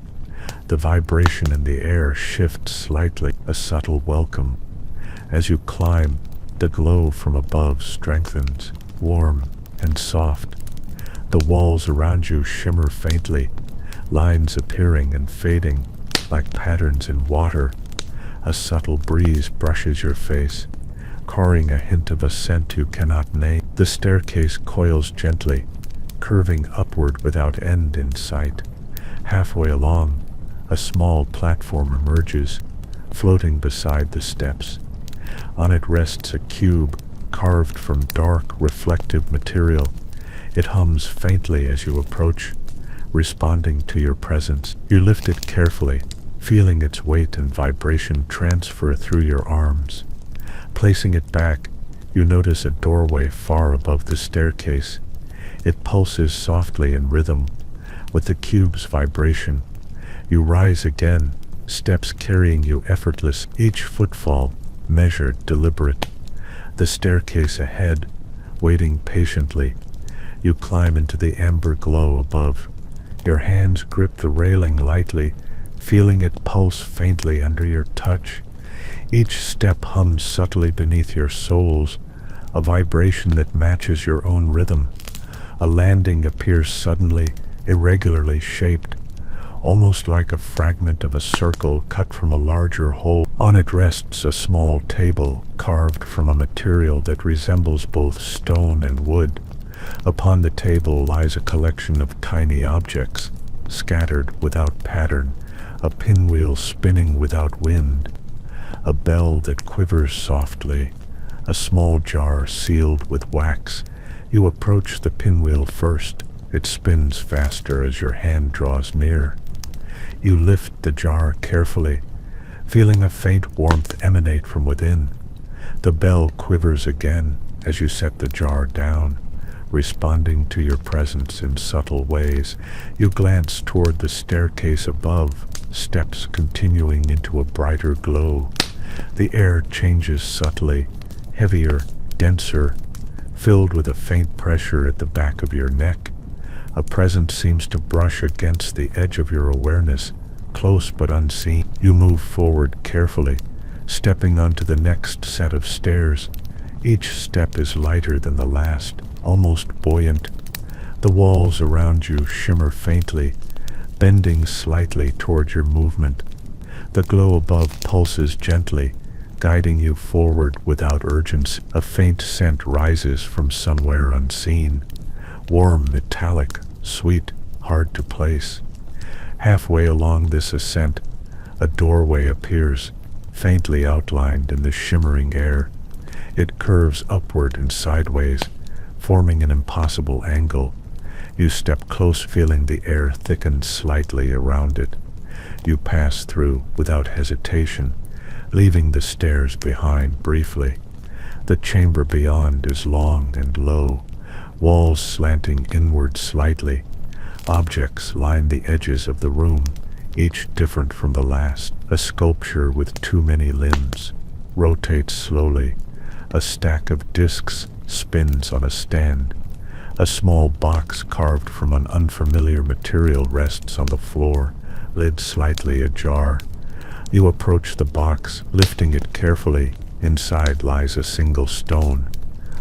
The vibration in the air shifts slightly, a subtle welcome. As you climb, the glow from above strengthens, warm and soft. The walls around you shimmer faintly, lines appearing and fading like patterns in water. A subtle breeze brushes your face, carrying a hint of a scent you cannot name. The staircase coils gently, curving upward without end in sight. Halfway along, a small platform emerges, floating beside the steps. On it rests a cube carved from dark, reflective material. It hums faintly as you approach, responding to your presence. You lift it carefully, feeling its weight and vibration transfer through your arms. Placing it back, you notice a doorway far above the staircase. It pulses softly in rhythm with the cube's vibration. You rise again, steps carrying you effortless, each footfall measured, deliberate. The staircase ahead, waiting patiently. You climb into the amber glow above. Your hands grip the railing lightly, feeling it pulse faintly under your touch. Each step hums subtly beneath your soles, a vibration that matches your own rhythm. A landing appears suddenly, irregularly shaped, almost like a fragment of a circle cut from a larger whole. On it rests a small table carved from a material that resembles both stone and wood. Upon the table lies a collection of tiny objects, scattered without pattern, a pinwheel spinning without wind, a bell that quivers softly, a small jar sealed with wax. You approach the pinwheel first. It spins faster as your hand draws near. You lift the jar carefully, feeling a faint warmth emanate from within. The bell quivers again as you set the jar down, responding to your presence in subtle ways. You glance toward the staircase above, steps continuing into a brighter glow. The air changes subtly, heavier, denser, filled with a faint pressure at the back of your neck. A presence seems to brush against the edge of your awareness, close but unseen. You move forward carefully, stepping onto the next set of stairs. Each step is lighter than the last, almost buoyant. The walls around you shimmer faintly, bending slightly toward your movement. The glow above pulses gently, guiding you forward without urgency. A faint scent rises from somewhere unseen, warm, metallic, sweet, hard to place. Halfway along this ascent, a doorway appears, faintly outlined in the shimmering air. It curves upward and sideways, forming an impossible angle. You step close, feeling the air thicken slightly around it. You pass through without hesitation, leaving the stairs behind briefly. The chamber beyond is long and low, walls slanting inward slightly. Objects line the edges of the room, each different from the last. A sculpture with too many limbs rotates slowly. A stack of discs spins on a stand. A small box carved from an unfamiliar material rests on the floor, lid slightly ajar. You approach the box, lifting it carefully. Inside lies a single stone,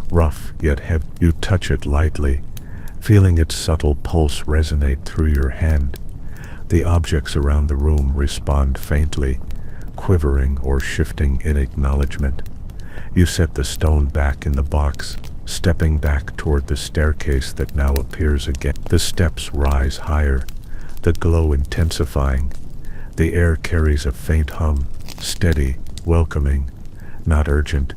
rough yet heavy. You touch it lightly, feeling its subtle pulse resonate through your hand. The objects around the room respond faintly, quivering or shifting in acknowledgement. You set the stone back in the box, stepping back toward the staircase that now appears again. The steps rise higher, the glow intensifying. The air carries a faint hum, steady, welcoming, not urgent.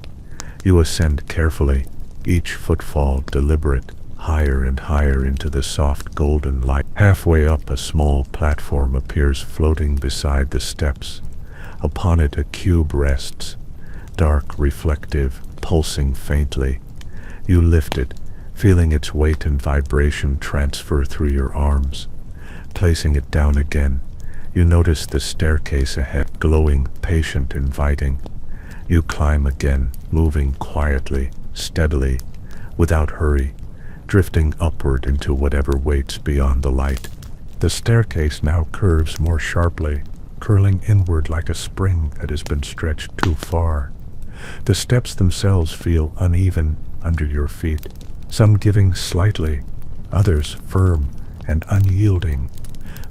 You ascend carefully, each footfall deliberate, higher and higher into the soft golden light. Halfway up, a small platform appears floating beside the steps. Upon it a cube rests, dark, reflective, pulsing faintly. You lift it, feeling its weight and vibration transfer through your arms. Placing it down again, you notice the staircase ahead, glowing, patient, inviting. You climb again, moving quietly, steadily, without hurry, drifting upward into whatever waits beyond the light. The staircase now curves more sharply, curling inward like a spring that has been stretched too far. The steps themselves feel uneven under your feet, some giving slightly, others firm and unyielding.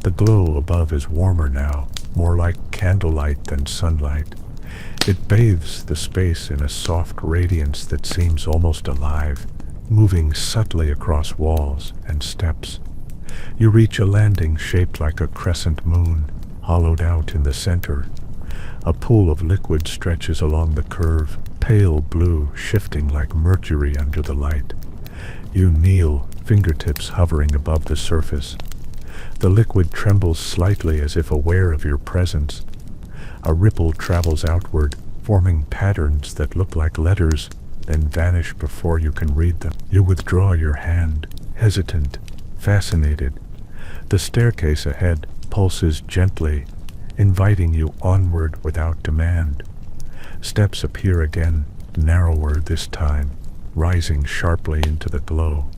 The glow above is warmer now, more like candlelight than sunlight. It bathes the space in a soft radiance that seems almost alive, moving subtly across walls and steps. You reach a landing shaped like a crescent moon, hollowed out in the center. A pool of liquid stretches along the curve, pale blue, shifting like mercury under the light. You kneel, fingertips hovering above the surface. The liquid trembles slightly as if aware of your presence. A ripple travels outward, forming patterns that look like letters, then vanish before you can read them. You withdraw your hand, hesitant, fascinated. The staircase ahead pulses gently, inviting you onward without demand. Steps appear again, narrower this time, rising sharply into the glow.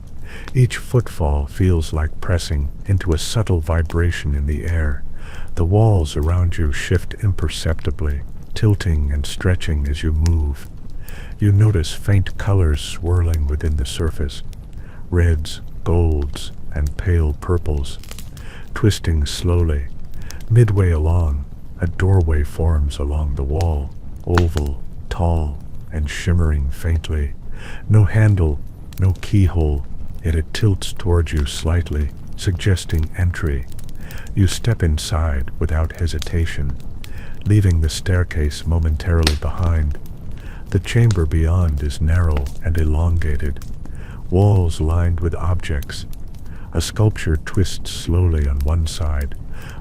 Each footfall feels like pressing into a subtle vibration in the air. The walls around you shift imperceptibly, tilting and stretching as you move. You notice faint colors swirling within the surface, reds, golds, and pale purples. Twisting slowly, midway along, a doorway forms along the wall, oval, tall, and shimmering faintly. No handle, no keyhole, yet it tilts towards you slightly, suggesting entry. You step inside without hesitation, leaving the staircase momentarily behind. The chamber beyond is narrow and elongated, walls lined with objects. A sculpture twists slowly on one side.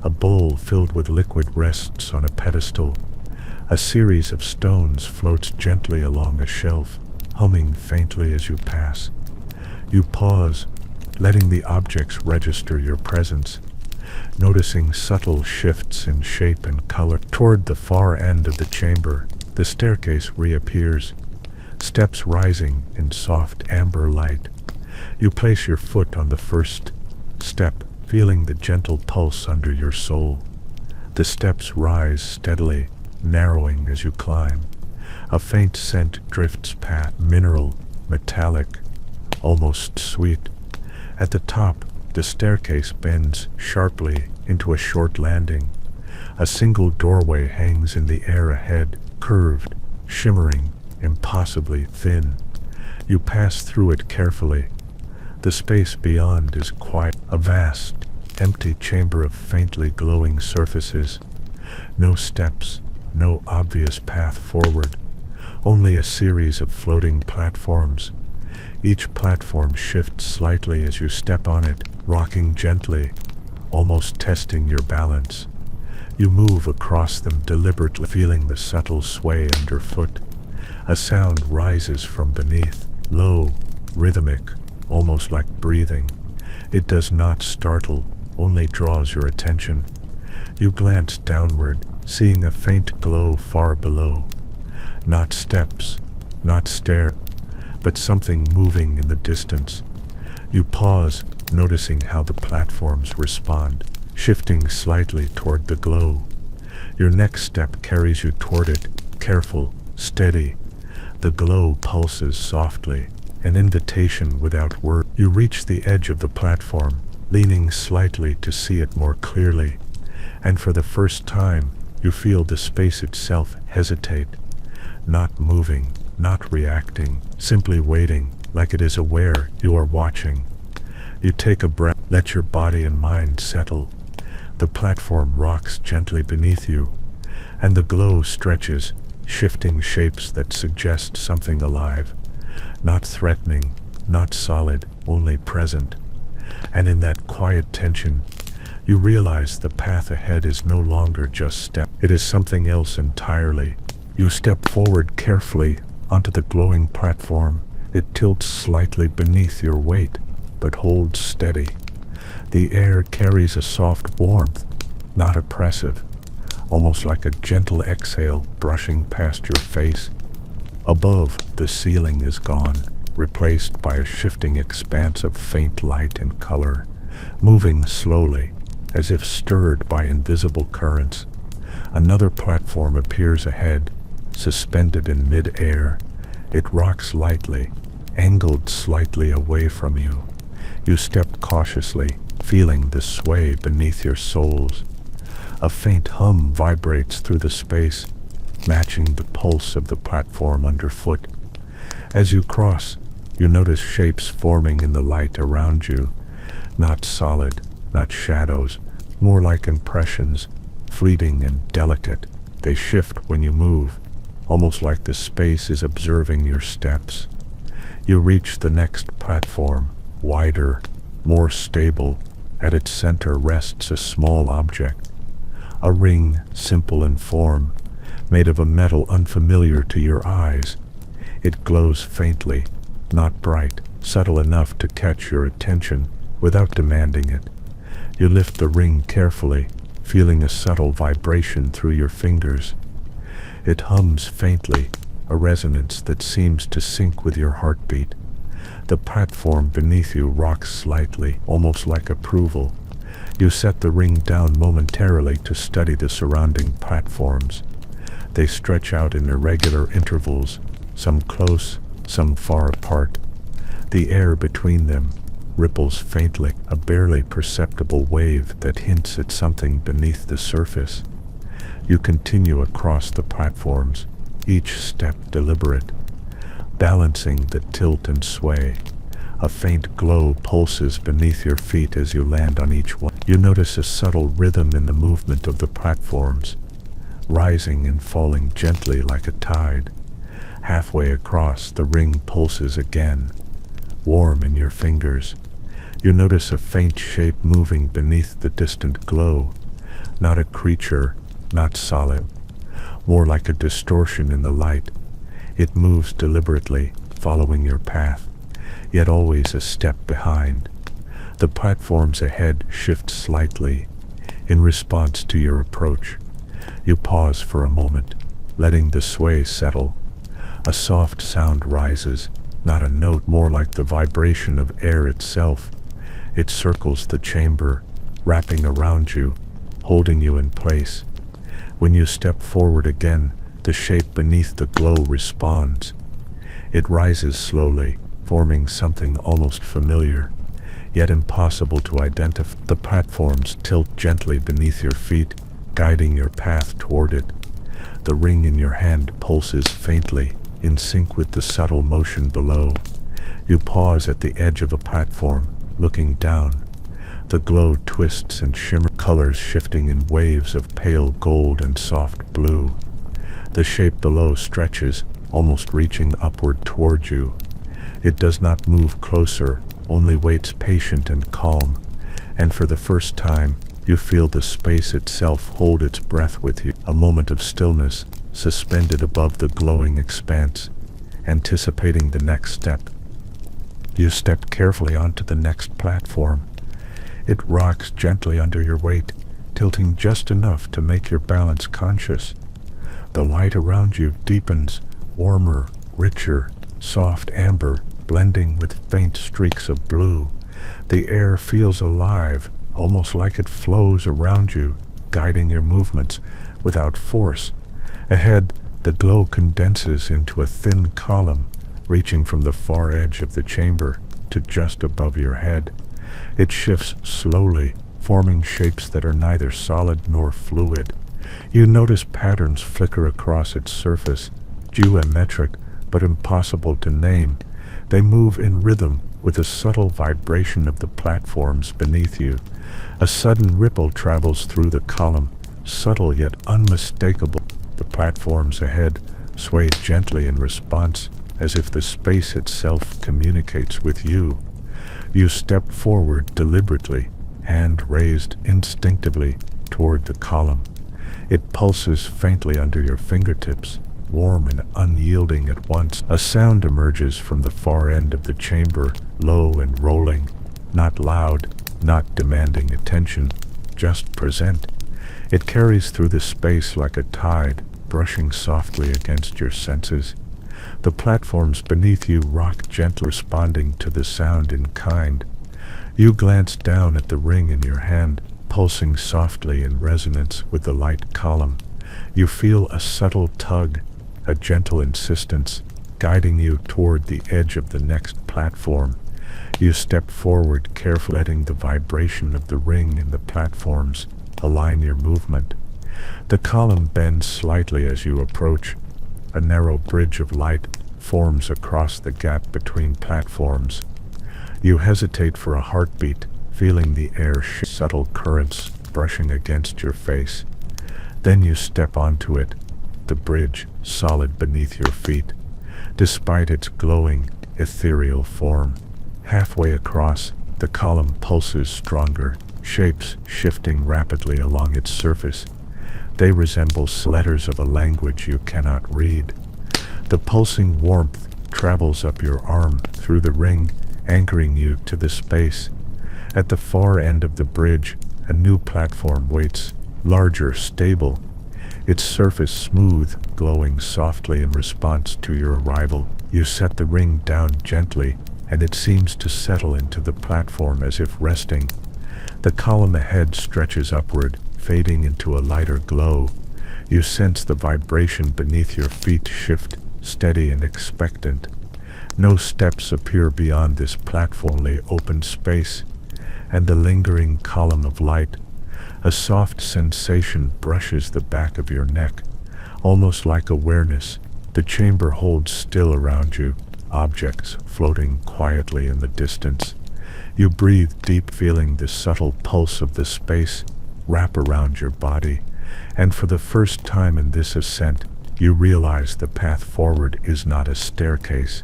A bowl filled with liquid rests on a pedestal. A series of stones floats gently along a shelf, humming faintly as you pass. You pause, letting the objects register your presence, noticing subtle shifts in shape and color. Toward the far end of the chamber, the staircase reappears, steps rising in soft amber light. You place your foot on the first step, feeling the gentle pulse under your soul. The steps rise steadily, narrowing as you climb. A faint scent drifts past, mineral, metallic, almost sweet. At the top, the staircase bends sharply into a short landing. A single doorway hangs in the air ahead, curved, shimmering, impossibly thin. You pass through it carefully. The space beyond is quiet, a vast, empty chamber of faintly glowing surfaces. No steps, no obvious path forward, only a series of floating platforms. Each platform shifts slightly as you step on it, rocking gently, almost testing your balance. You move across them deliberately, feeling the subtle sway underfoot. A sound rises from beneath, low, rhythmic, almost like breathing. It does not startle, only draws your attention. You glance downward, seeing a faint glow far below. Not steps, not stair, but something moving in the distance. You pause, noticing how the platforms respond, shifting slightly toward the glow. Your next step carries you toward it, careful, steady. The glow pulses softly, an invitation without word. You reach the edge of the platform, leaning slightly to see it more clearly, and for the first time, you feel the space itself hesitate, not moving, not reacting, simply waiting, like it is aware you are watching. You take a breath, let your body and mind settle. The platform rocks gently beneath you, and the glow stretches, shifting shapes that suggest something alive. Not threatening, not solid, only present. And in that quiet tension, you realize the path ahead is no longer just step. It is something else entirely. You step forward carefully onto the glowing platform. It tilts slightly beneath your weight, but holds steady. The air carries a soft warmth, not oppressive, almost like a gentle exhale brushing past your face. Above, the ceiling is gone, replaced by a shifting expanse of faint light and color, moving slowly, as if stirred by invisible currents. Another platform appears ahead, suspended in mid-air. It rocks lightly, angled slightly away from you. You step cautiously, feeling the sway beneath your soles. A faint hum vibrates through the space, matching the pulse of the platform underfoot. As you cross, you notice shapes forming in the light around you. Not solid, not shadows, more like impressions, fleeting and delicate. They shift when you move, almost like the space is observing your steps. You reach the next platform, wider, more stable. At its center rests a small object, a ring simple in form, made of a metal unfamiliar to your eyes. It glows faintly, not bright, subtle enough to catch your attention without demanding it. You lift the ring carefully, feeling a subtle vibration through your fingers. It hums faintly, a resonance that seems to sync with your heartbeat. The platform beneath you rocks slightly, almost like approval. You set the ring down momentarily to study the surrounding platforms. They stretch out in irregular intervals, some close, some far apart. The air between them ripples faintly, a barely perceptible wave that hints at something beneath the surface. You continue across the platforms, each step deliberate, balancing the tilt and sway. A faint glow pulses beneath your feet as you land on each one. You notice a subtle rhythm in the movement of the platforms, rising and falling gently like a tide. Halfway across, the ring pulses again, warm in your fingers. You notice a faint shape moving beneath the distant glow, not a creature, not solid, more like a distortion in the light. It moves deliberately, following your path, yet always a step behind. The platforms ahead shift slightly in response to your approach. You pause for a moment, letting the sway settle. A soft sound rises, not a note, more like the vibration of air itself. It circles the chamber, wrapping around you, holding you in place. When you step forward again, the shape beneath the glow responds. It rises slowly, forming something almost familiar, yet impossible to identify. The platforms tilt gently beneath your feet, guiding your path toward it. The ring in your hand pulses faintly, in sync with the subtle motion below. You pause at the edge of a platform, looking down. The glow twists and shimmers, colors shifting in waves of pale gold and soft blue. The shape below stretches, almost reaching upward toward you. It does not move closer, only waits patient and calm. And for the first time, you feel the space itself hold its breath with you. A moment of stillness, suspended above the glowing expanse, anticipating the next step. You step carefully onto the next platform. It rocks gently under your weight, tilting just enough to make your balance conscious. The light around you deepens, warmer, richer, soft amber, blending with faint streaks of blue. The air feels alive, almost like it flows around you, guiding your movements without force. Ahead, the glow condenses into a thin column, reaching from the far edge of the chamber to just above your head. It shifts slowly, forming shapes that are neither solid nor fluid. You notice patterns flicker across its surface, geometric but impossible to name. They move in rhythm with a subtle vibration of the platforms beneath you. A sudden ripple travels through the column, subtle yet unmistakable. The platforms ahead sway gently in response, as if the space itself communicates with you. You step forward deliberately, hand raised instinctively toward the column. It pulses faintly under your fingertips, warm and unyielding at once. A sound emerges from the far end of the chamber, low and rolling, not loud, not demanding attention, just present. It carries through the space like a tide, brushing softly against your senses. The platforms beneath you rock gently, responding to the sound in kind. You glance down at the ring in your hand, pulsing softly in resonance with the light column. You feel a subtle tug, a gentle insistence, guiding you toward the edge of the next platform. You step forward, carefully letting the vibration of the ring and the platforms align your movement. The column bends slightly as you approach. A narrow bridge of light forms across the gap between platforms. You hesitate for a heartbeat, feeling the air subtle currents brushing against your face. Then you step onto it, the bridge solid beneath your feet, despite its glowing, ethereal form. Halfway across, the column pulses stronger, shapes shifting rapidly along its surface. They resemble letters of a language you cannot read. The pulsing warmth travels up your arm through the ring, anchoring you to the space. At the far end of the bridge, a new platform waits, larger, stable, its surface smooth, glowing softly in response to your arrival. You set the ring down gently, and it seems to settle into the platform as if resting. The column ahead stretches upward, fading into a lighter glow. You sense the vibration beneath your feet shift, steady and expectant. No steps appear beyond this platformly open space, and the lingering column of light. A soft sensation brushes the back of your neck, almost like awareness. The chamber holds still around you, objects floating quietly in the distance. You breathe deep, feeling the subtle pulse of the space wrap around your body, and for the first time in this ascent, you realize the path forward is not a staircase.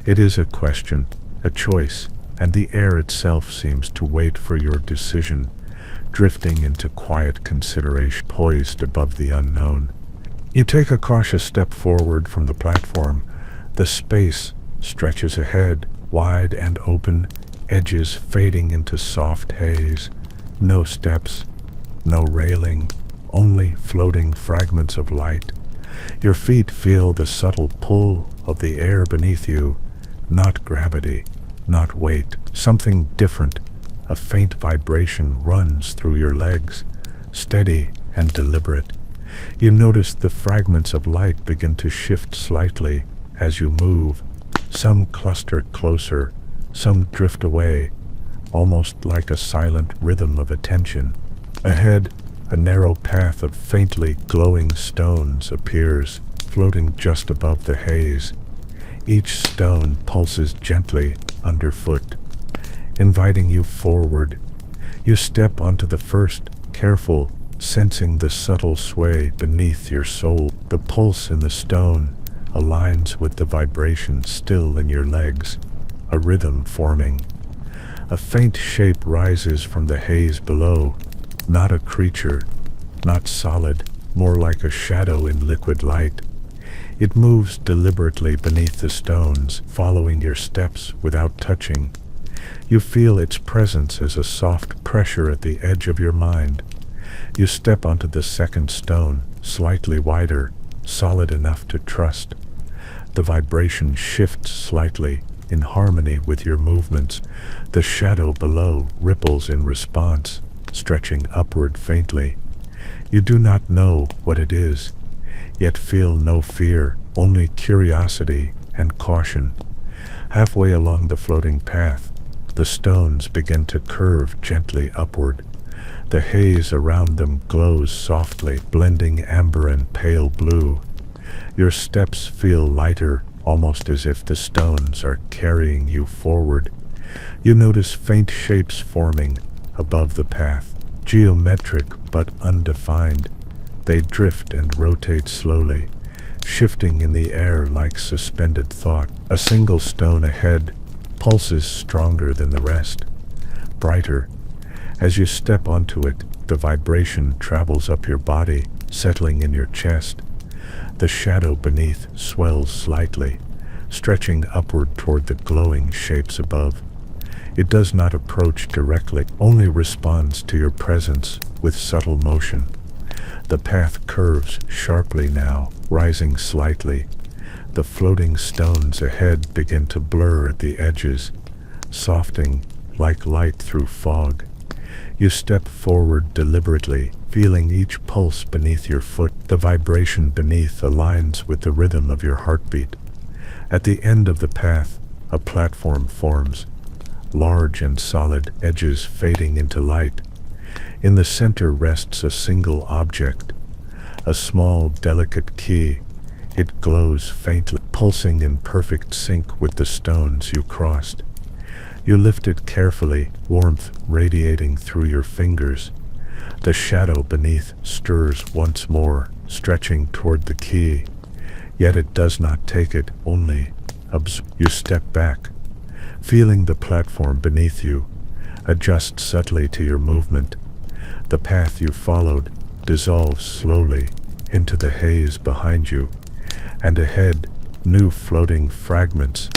It is a question, a choice, and the air itself seems to wait for your decision, drifting into quiet consideration, poised above the unknown. You take a cautious step forward from the platform. The space stretches ahead, wide and open, edges fading into soft haze. No steps, no railing, only floating fragments of light. Your feet feel the subtle pull of the air beneath you, not gravity, not weight, something different. A faint vibration runs through your legs, steady and deliberate. You notice the fragments of light begin to shift slightly as you move. Some cluster closer, some drift away, almost like a silent rhythm of attention. Ahead, a narrow path of faintly glowing stones appears, floating just above the haze. Each stone pulses gently underfoot, inviting you forward. You step onto the first, careful, sensing the subtle sway beneath your sole. The pulse in the stone aligns with the vibration still in your legs, a rhythm forming. A faint shape rises from the haze below, not a creature, not solid, more like a shadow in liquid light. It moves deliberately beneath the stones, following your steps without touching. You feel its presence as a soft pressure at the edge of your mind. You step onto the second stone, slightly wider, solid enough to trust. The vibration shifts slightly, in harmony with your movements. The shadow below ripples in response, stretching upward faintly. You do not know what it is, yet feel no fear, only curiosity and caution. Halfway along the floating path, the stones begin to curve gently upward. The haze around them glows softly, blending amber and pale blue. Your steps feel lighter, almost as if the stones are carrying you forward. You notice faint shapes forming above the path, geometric but undefined. They drift and rotate slowly, shifting in the air like suspended thought. A single stone ahead pulses stronger than the rest, brighter. As you step onto it, the vibration travels up your body, settling in your chest. The shadow beneath swells slightly, stretching upward toward the glowing shapes above. It does not approach directly, only responds to your presence with subtle motion. The path curves sharply now, rising slightly. The floating stones ahead begin to blur at the edges, softening like light through fog. You step forward deliberately, feeling each pulse beneath your foot. The vibration beneath aligns with the rhythm of your heartbeat. At the end of the path, a platform forms, large and solid, edges fading into light. In the center rests a single object, a small, delicate key. It glows faintly, pulsing in perfect sync with the stones you crossed. You lift it carefully, warmth radiating through your fingers. The shadow beneath stirs once more, stretching toward the key. Yet it does not take it, only absorb. You step back, feeling the platform beneath you, adjust subtly to your movement. The path you followed dissolves slowly into the haze behind you, and ahead, new floating fragments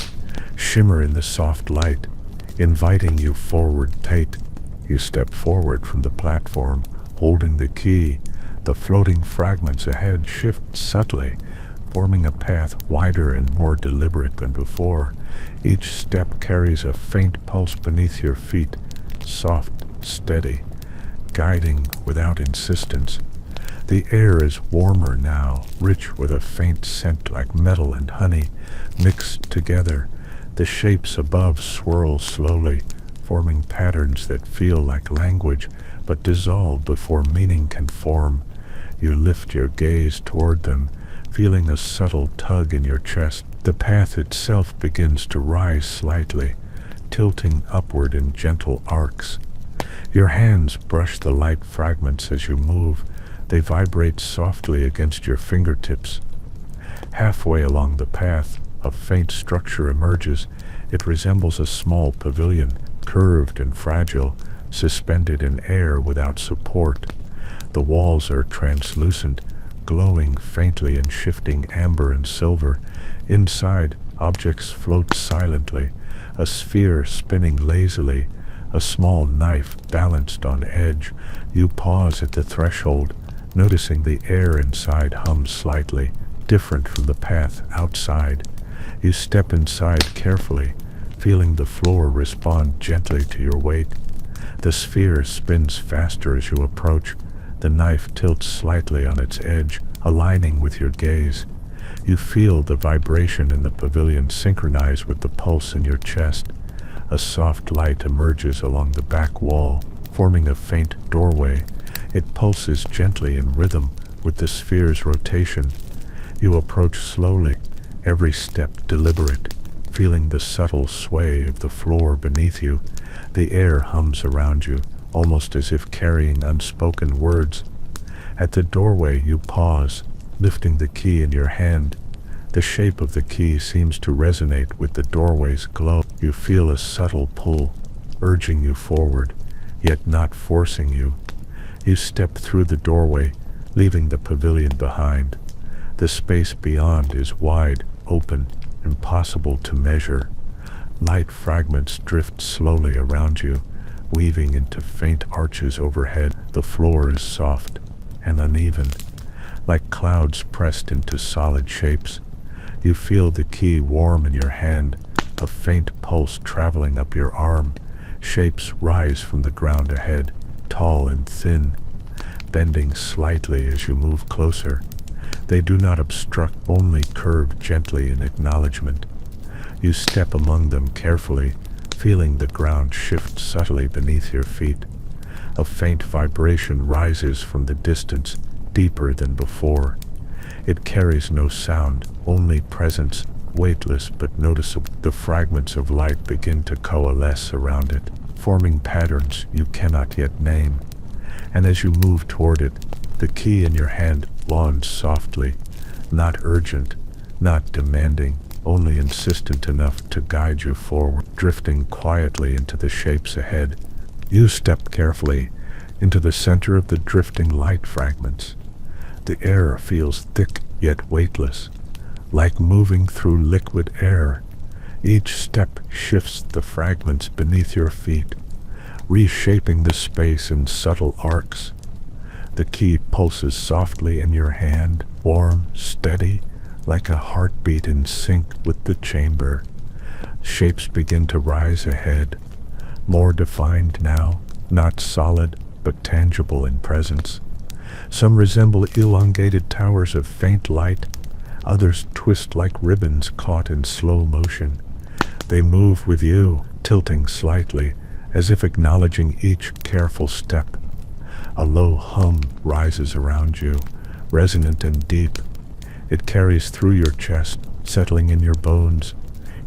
shimmer in the soft light, inviting you forward. You step forward from the platform, holding the key. The floating fragments ahead shift subtly, forming a path wider and more deliberate than before. Each step carries a faint pulse beneath your feet, soft, steady, guiding without insistence. The air is warmer now, rich with a faint scent like metal and honey mixed together. The shapes above swirl slowly, forming patterns that feel like language, but dissolve before meaning can form. You lift your gaze toward them, feeling a subtle tug in your chest. The path itself begins to rise slightly, tilting upward in gentle arcs. Your hands brush the light fragments as you move. They vibrate softly against your fingertips. Halfway along the path, a faint structure emerges. It resembles a small pavilion, curved and fragile, suspended in air without support. The walls are translucent, glowing faintly in shifting amber and silver. Inside, objects float silently, a sphere spinning lazily, a small knife balanced on edge. You pause at the threshold, noticing the air inside hums slightly, different from the path outside. You step inside carefully, feeling the floor respond gently to your weight. The sphere spins faster as you approach. The knife tilts slightly on its edge, aligning with your gaze. You feel the vibration in the pavilion synchronize with the pulse in your chest. A soft light emerges along the back wall, forming a faint doorway. It pulses gently in rhythm with the sphere's rotation. You approach slowly, every step deliberate, feeling the subtle sway of the floor beneath you. The air hums around you, almost as if carrying unspoken words. At the doorway you pause, lifting the key in your hand. The shape of the key seems to resonate with the doorway's glow. You feel a subtle pull, urging you forward, yet not forcing you. You step through the doorway, leaving the pavilion behind. The space beyond is wide, open, impossible to measure. Light fragments drift slowly around you, weaving into faint arches overhead. The floor is soft and uneven, like clouds pressed into solid shapes. You feel the key warm in your hand, a faint pulse traveling up your arm. Shapes rise from the ground ahead, tall and thin, bending slightly as you move closer. They do not obstruct, only curve gently in acknowledgement. You step among them carefully, feeling the ground shift subtly beneath your feet. A faint vibration rises from the distance, deeper than before. It carries no sound, only presence, weightless but noticeable. The fragments of light begin to coalesce around it, forming patterns you cannot yet name. And as you move toward it, the key in your hand lawns softly, not urgent, not demanding, only insistent enough to guide you forward, drifting quietly into the shapes ahead. You step carefully into the center of the drifting light fragments. The air feels thick yet weightless, like moving through liquid air. Each step shifts the fragments beneath your feet, reshaping the space in subtle arcs. The key pulses softly in your hand, warm, steady, like a heartbeat in sync with the chamber. Shapes begin to rise ahead, more defined now, not solid, but tangible in presence. Some resemble elongated towers of faint light, others twist like ribbons caught in slow motion. They move with you, tilting slightly, as if acknowledging each careful step. A low hum rises around you, resonant and deep. It carries through your chest, settling in your bones.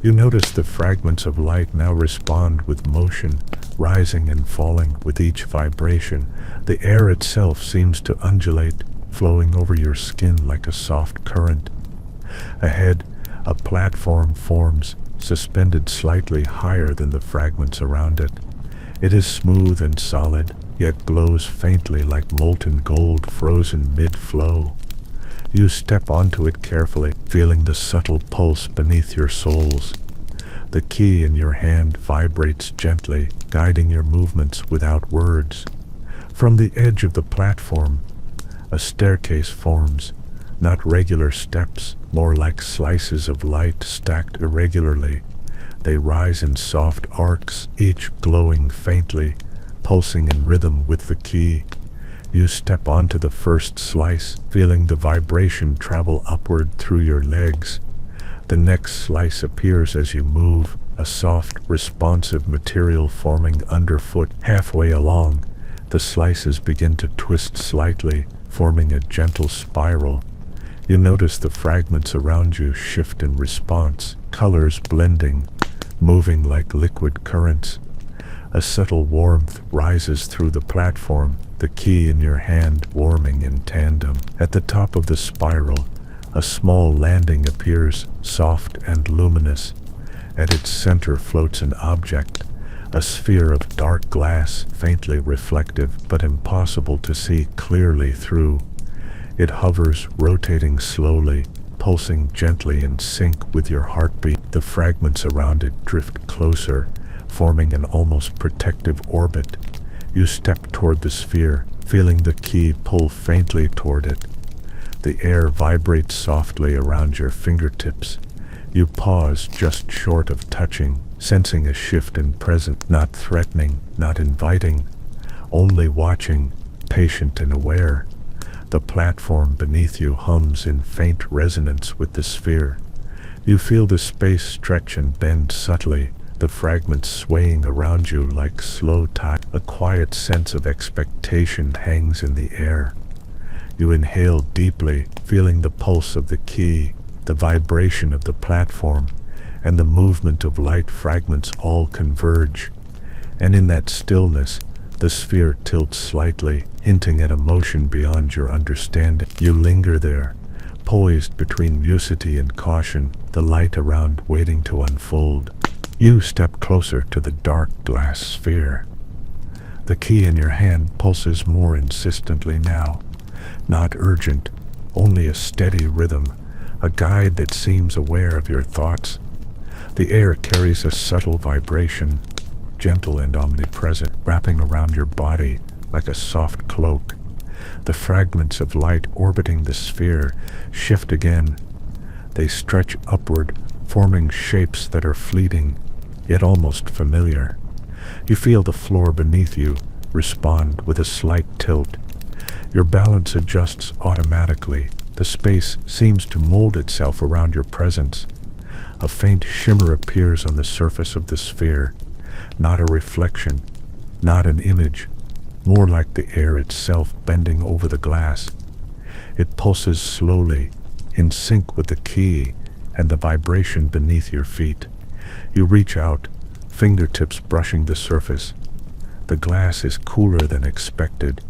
You notice the fragments of light now respond with motion, rising and falling with each vibration. The air itself seems to undulate, flowing over your skin like a soft current. Ahead, a platform forms, suspended slightly higher than the fragments around it. It is smooth and solid, yet glows faintly like molten gold frozen mid-flow. You step onto it carefully, feeling the subtle pulse beneath your soles. The key in your hand vibrates gently, guiding your movements without words. From the edge of the platform, a staircase forms, not regular steps, more like slices of light stacked irregularly. They rise in soft arcs, each glowing faintly, pulsing in rhythm with the key. You step onto the first slice, feeling the vibration travel upward through your legs. The next slice appears as you move, a soft, responsive material forming underfoot. Halfway along, the slices begin to twist slightly, forming a gentle spiral. You notice the fragments around you shift in response, colors blending, moving like liquid currents. A subtle warmth rises through the platform, the key in your hand warming in tandem. At the top of the spiral, a small landing appears, soft and luminous. At its center floats an object, a sphere of dark glass, faintly reflective but impossible to see clearly through. It hovers, rotating slowly, pulsing gently in sync with your heartbeat. The fragments around it drift closer, forming an almost protective orbit. You step toward the sphere, feeling the key pull faintly toward it. The air vibrates softly around your fingertips. You pause just short of touching, sensing a shift in presence, not threatening, not inviting, only watching, patient and aware. The platform beneath you hums in faint resonance with the sphere. You feel the space stretch and bend subtly, the fragments swaying around you like slow tide. A quiet sense of expectation hangs in the air. You inhale deeply, feeling the pulse of the key, the vibration of the platform, and the movement of light fragments all converge. And in that stillness, the sphere tilts slightly, hinting at a motion beyond your understanding. You linger there, poised between musity and caution, the light around waiting to unfold. You step closer to the dark glass sphere. The key in your hand pulses more insistently now. Not urgent, only a steady rhythm, a guide that seems aware of your thoughts. The air carries a subtle vibration, gentle and omnipresent, wrapping around your body like a soft cloak. The fragments of light orbiting the sphere shift again. They stretch upward, forming shapes that are fleeting, yet almost familiar. You feel the floor beneath you respond with a slight tilt. Your balance adjusts automatically. The space seems to mold itself around your presence. A faint shimmer appears on the surface of the sphere, not a reflection, not an image, more like the air itself bending over the glass. It pulses slowly, in sync with the key and the vibration beneath your feet. You reach out, fingertips brushing the surface. The glass is cooler than expected,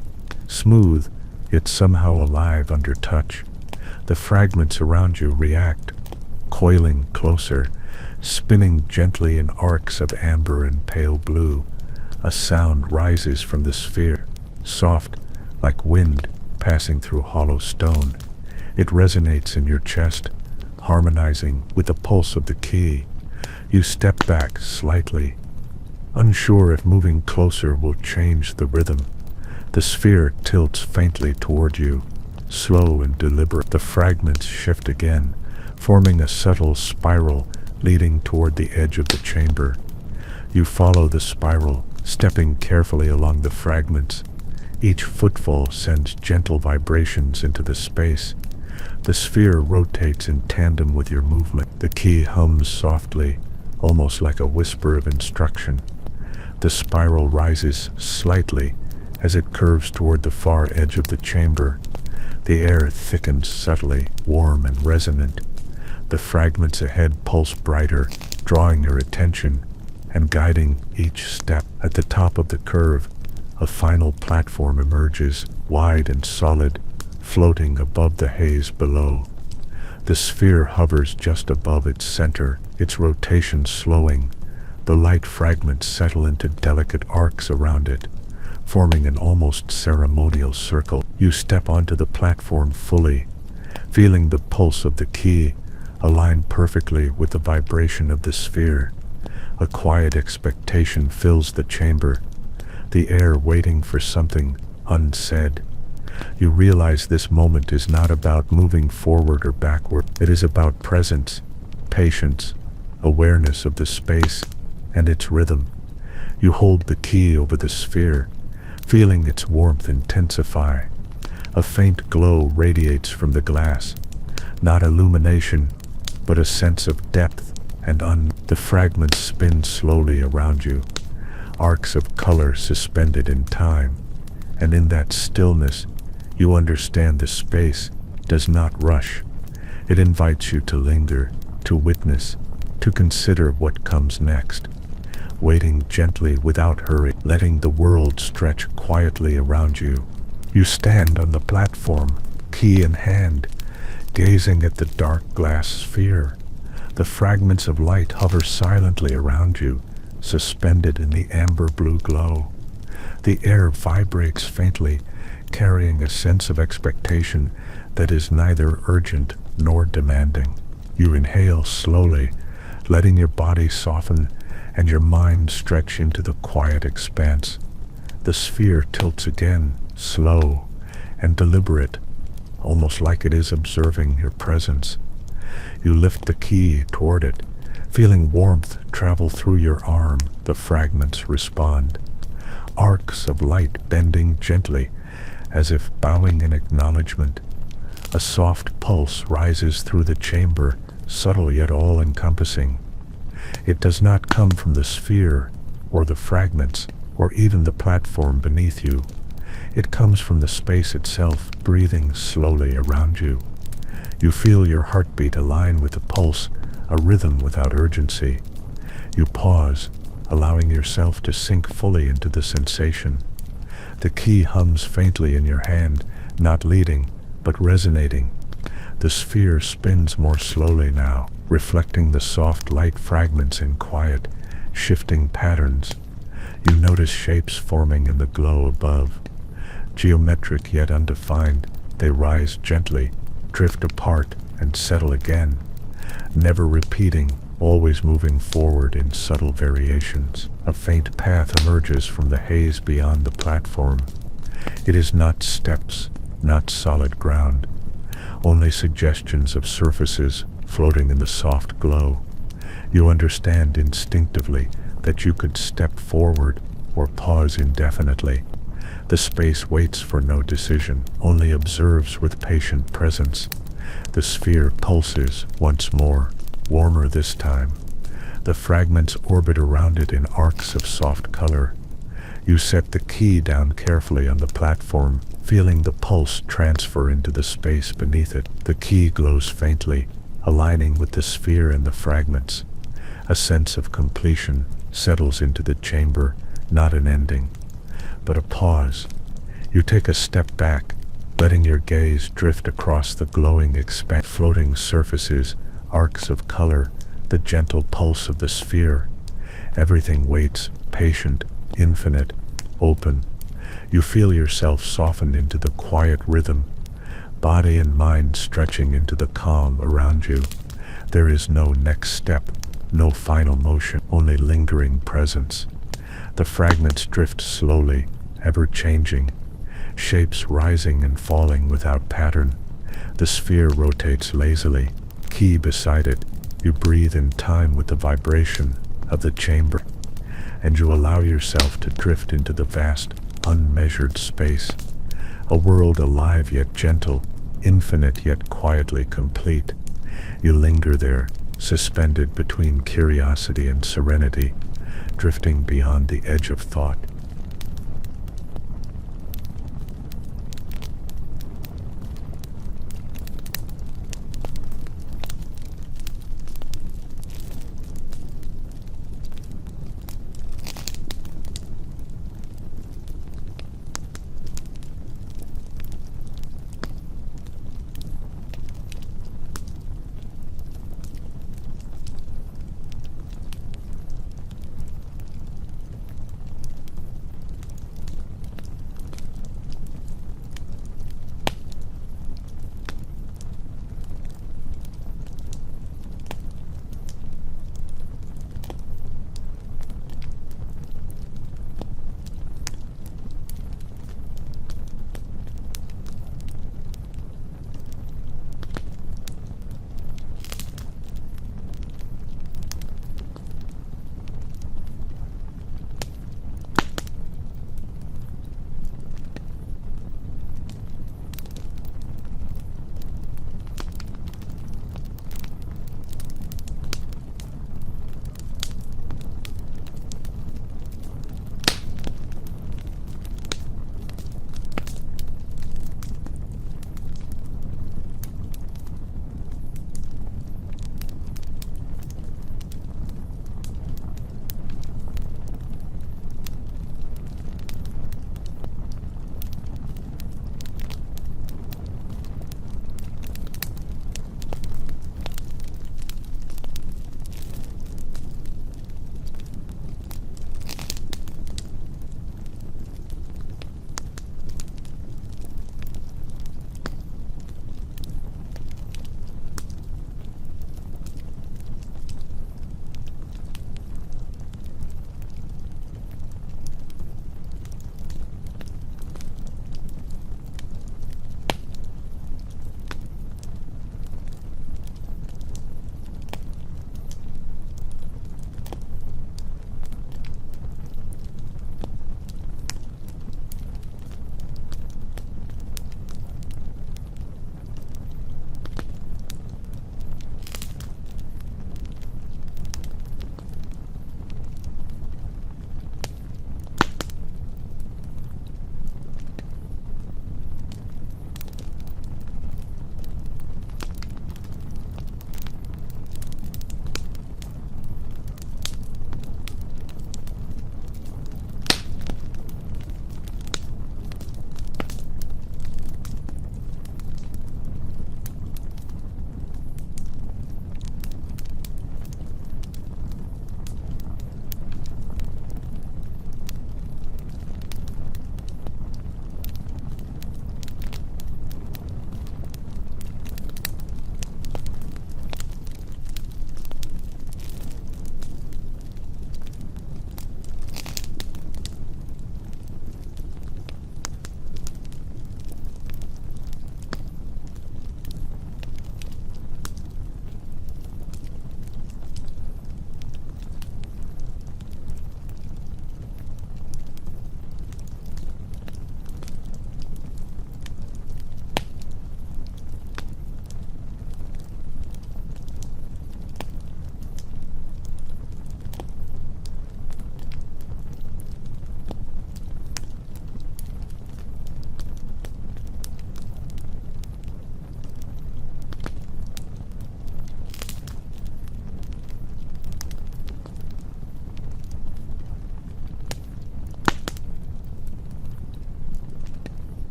smooth, yet somehow alive under touch. The fragments around you react, coiling closer, spinning gently in arcs of amber and pale blue. A sound rises from the sphere, soft, like wind passing through hollow stone. It resonates in your chest, harmonizing with the pulse of the key. You step back slightly, unsure if moving closer will change the rhythm. The sphere tilts faintly toward you, slow and deliberate. The fragments shift again, forming a subtle spiral leading toward the edge of the chamber. You follow the spiral, stepping carefully along the fragments. Each footfall sends gentle vibrations into the space. The sphere rotates in tandem with your movement. The key hums softly, almost like a whisper of instruction. The spiral rises slightly as it curves toward the far edge of the chamber. The air thickens subtly, warm and resonant. The fragments ahead pulse brighter, drawing your attention and guiding each step. At the top of the curve, a final platform emerges, wide and solid, floating above the haze below. The sphere hovers just above its center, its rotation slowing. The light fragments settle into delicate arcs around it, forming an almost ceremonial circle. You step onto the platform fully, feeling the pulse of the key align perfectly with the vibration of the sphere. A quiet expectation fills the chamber, the air waiting for something unsaid. You realize this moment is not about moving forward or backward. It is about presence, patience, awareness of the space and its rhythm. You hold the key over the sphere, feeling its warmth intensify. A faint glow radiates from the glass, not illumination, but a sense of depth and the fragments spin slowly around you, arcs of color suspended in time, and in that stillness, you understand the space does not rush. It invites you to linger, to witness, to consider what comes next, waiting gently without hurry, letting the world stretch quietly around you. You stand on the platform, key in hand, gazing at the dark glass sphere. The fragments of light hover silently around you, suspended in the amber blue glow. The air vibrates faintly, carrying a sense of expectation that is neither urgent nor demanding. You inhale slowly, letting your body soften and your mind stretch into the quiet expanse. The sphere tilts again, slow and deliberate, almost like it is observing your presence. You lift the key toward it, feeling warmth travel through your arm. The fragments respond, arcs of light bending gently, as if bowing in acknowledgement. A soft pulse rises through the chamber, subtle yet all-encompassing. It does not come from the sphere, or the fragments, or even the platform beneath you. It comes from the space itself, breathing slowly around you. You feel your heartbeat align with the pulse, a rhythm without urgency. You pause, allowing yourself to sink fully into the sensation. The key hums faintly in your hand, not leading, but resonating. The sphere spins more slowly now, reflecting the soft light fragments in quiet, shifting patterns. You notice shapes forming in the glow above. Geometric yet undefined, they rise gently, drift apart, and settle again, never repeating, always moving forward in subtle variations. A faint path emerges from the haze beyond the platform. It is not steps, not solid ground, only suggestions of surfaces floating in the soft glow. You understand instinctively that you could step forward or pause indefinitely. The space waits for no decision, only observes with patient presence. The sphere pulses once more, warmer this time. The fragments orbit around it in arcs of soft color. You set the key down carefully on the platform, feeling the pulse transfer into the space beneath it. The key glows faintly, aligning with the sphere and the fragments. A sense of completion settles into the chamber, not an ending, but a pause. You take a step back, letting your gaze drift across the glowing expanse, floating surfaces, arcs of color, the gentle pulse of the sphere. Everything waits, patient, infinite, open. You feel yourself soften into the quiet rhythm, body and mind stretching into the calm around you. There is no next step, no final motion, only lingering presence. The fragments drift slowly, ever changing, shapes rising and falling without pattern. The sphere rotates lazily, key beside it. You breathe in time with the vibration of the chamber. and you allow yourself to drift into the vast, unmeasured space, a world alive yet gentle, infinite yet quietly complete. You linger there, suspended between curiosity and serenity, drifting beyond the edge of thought,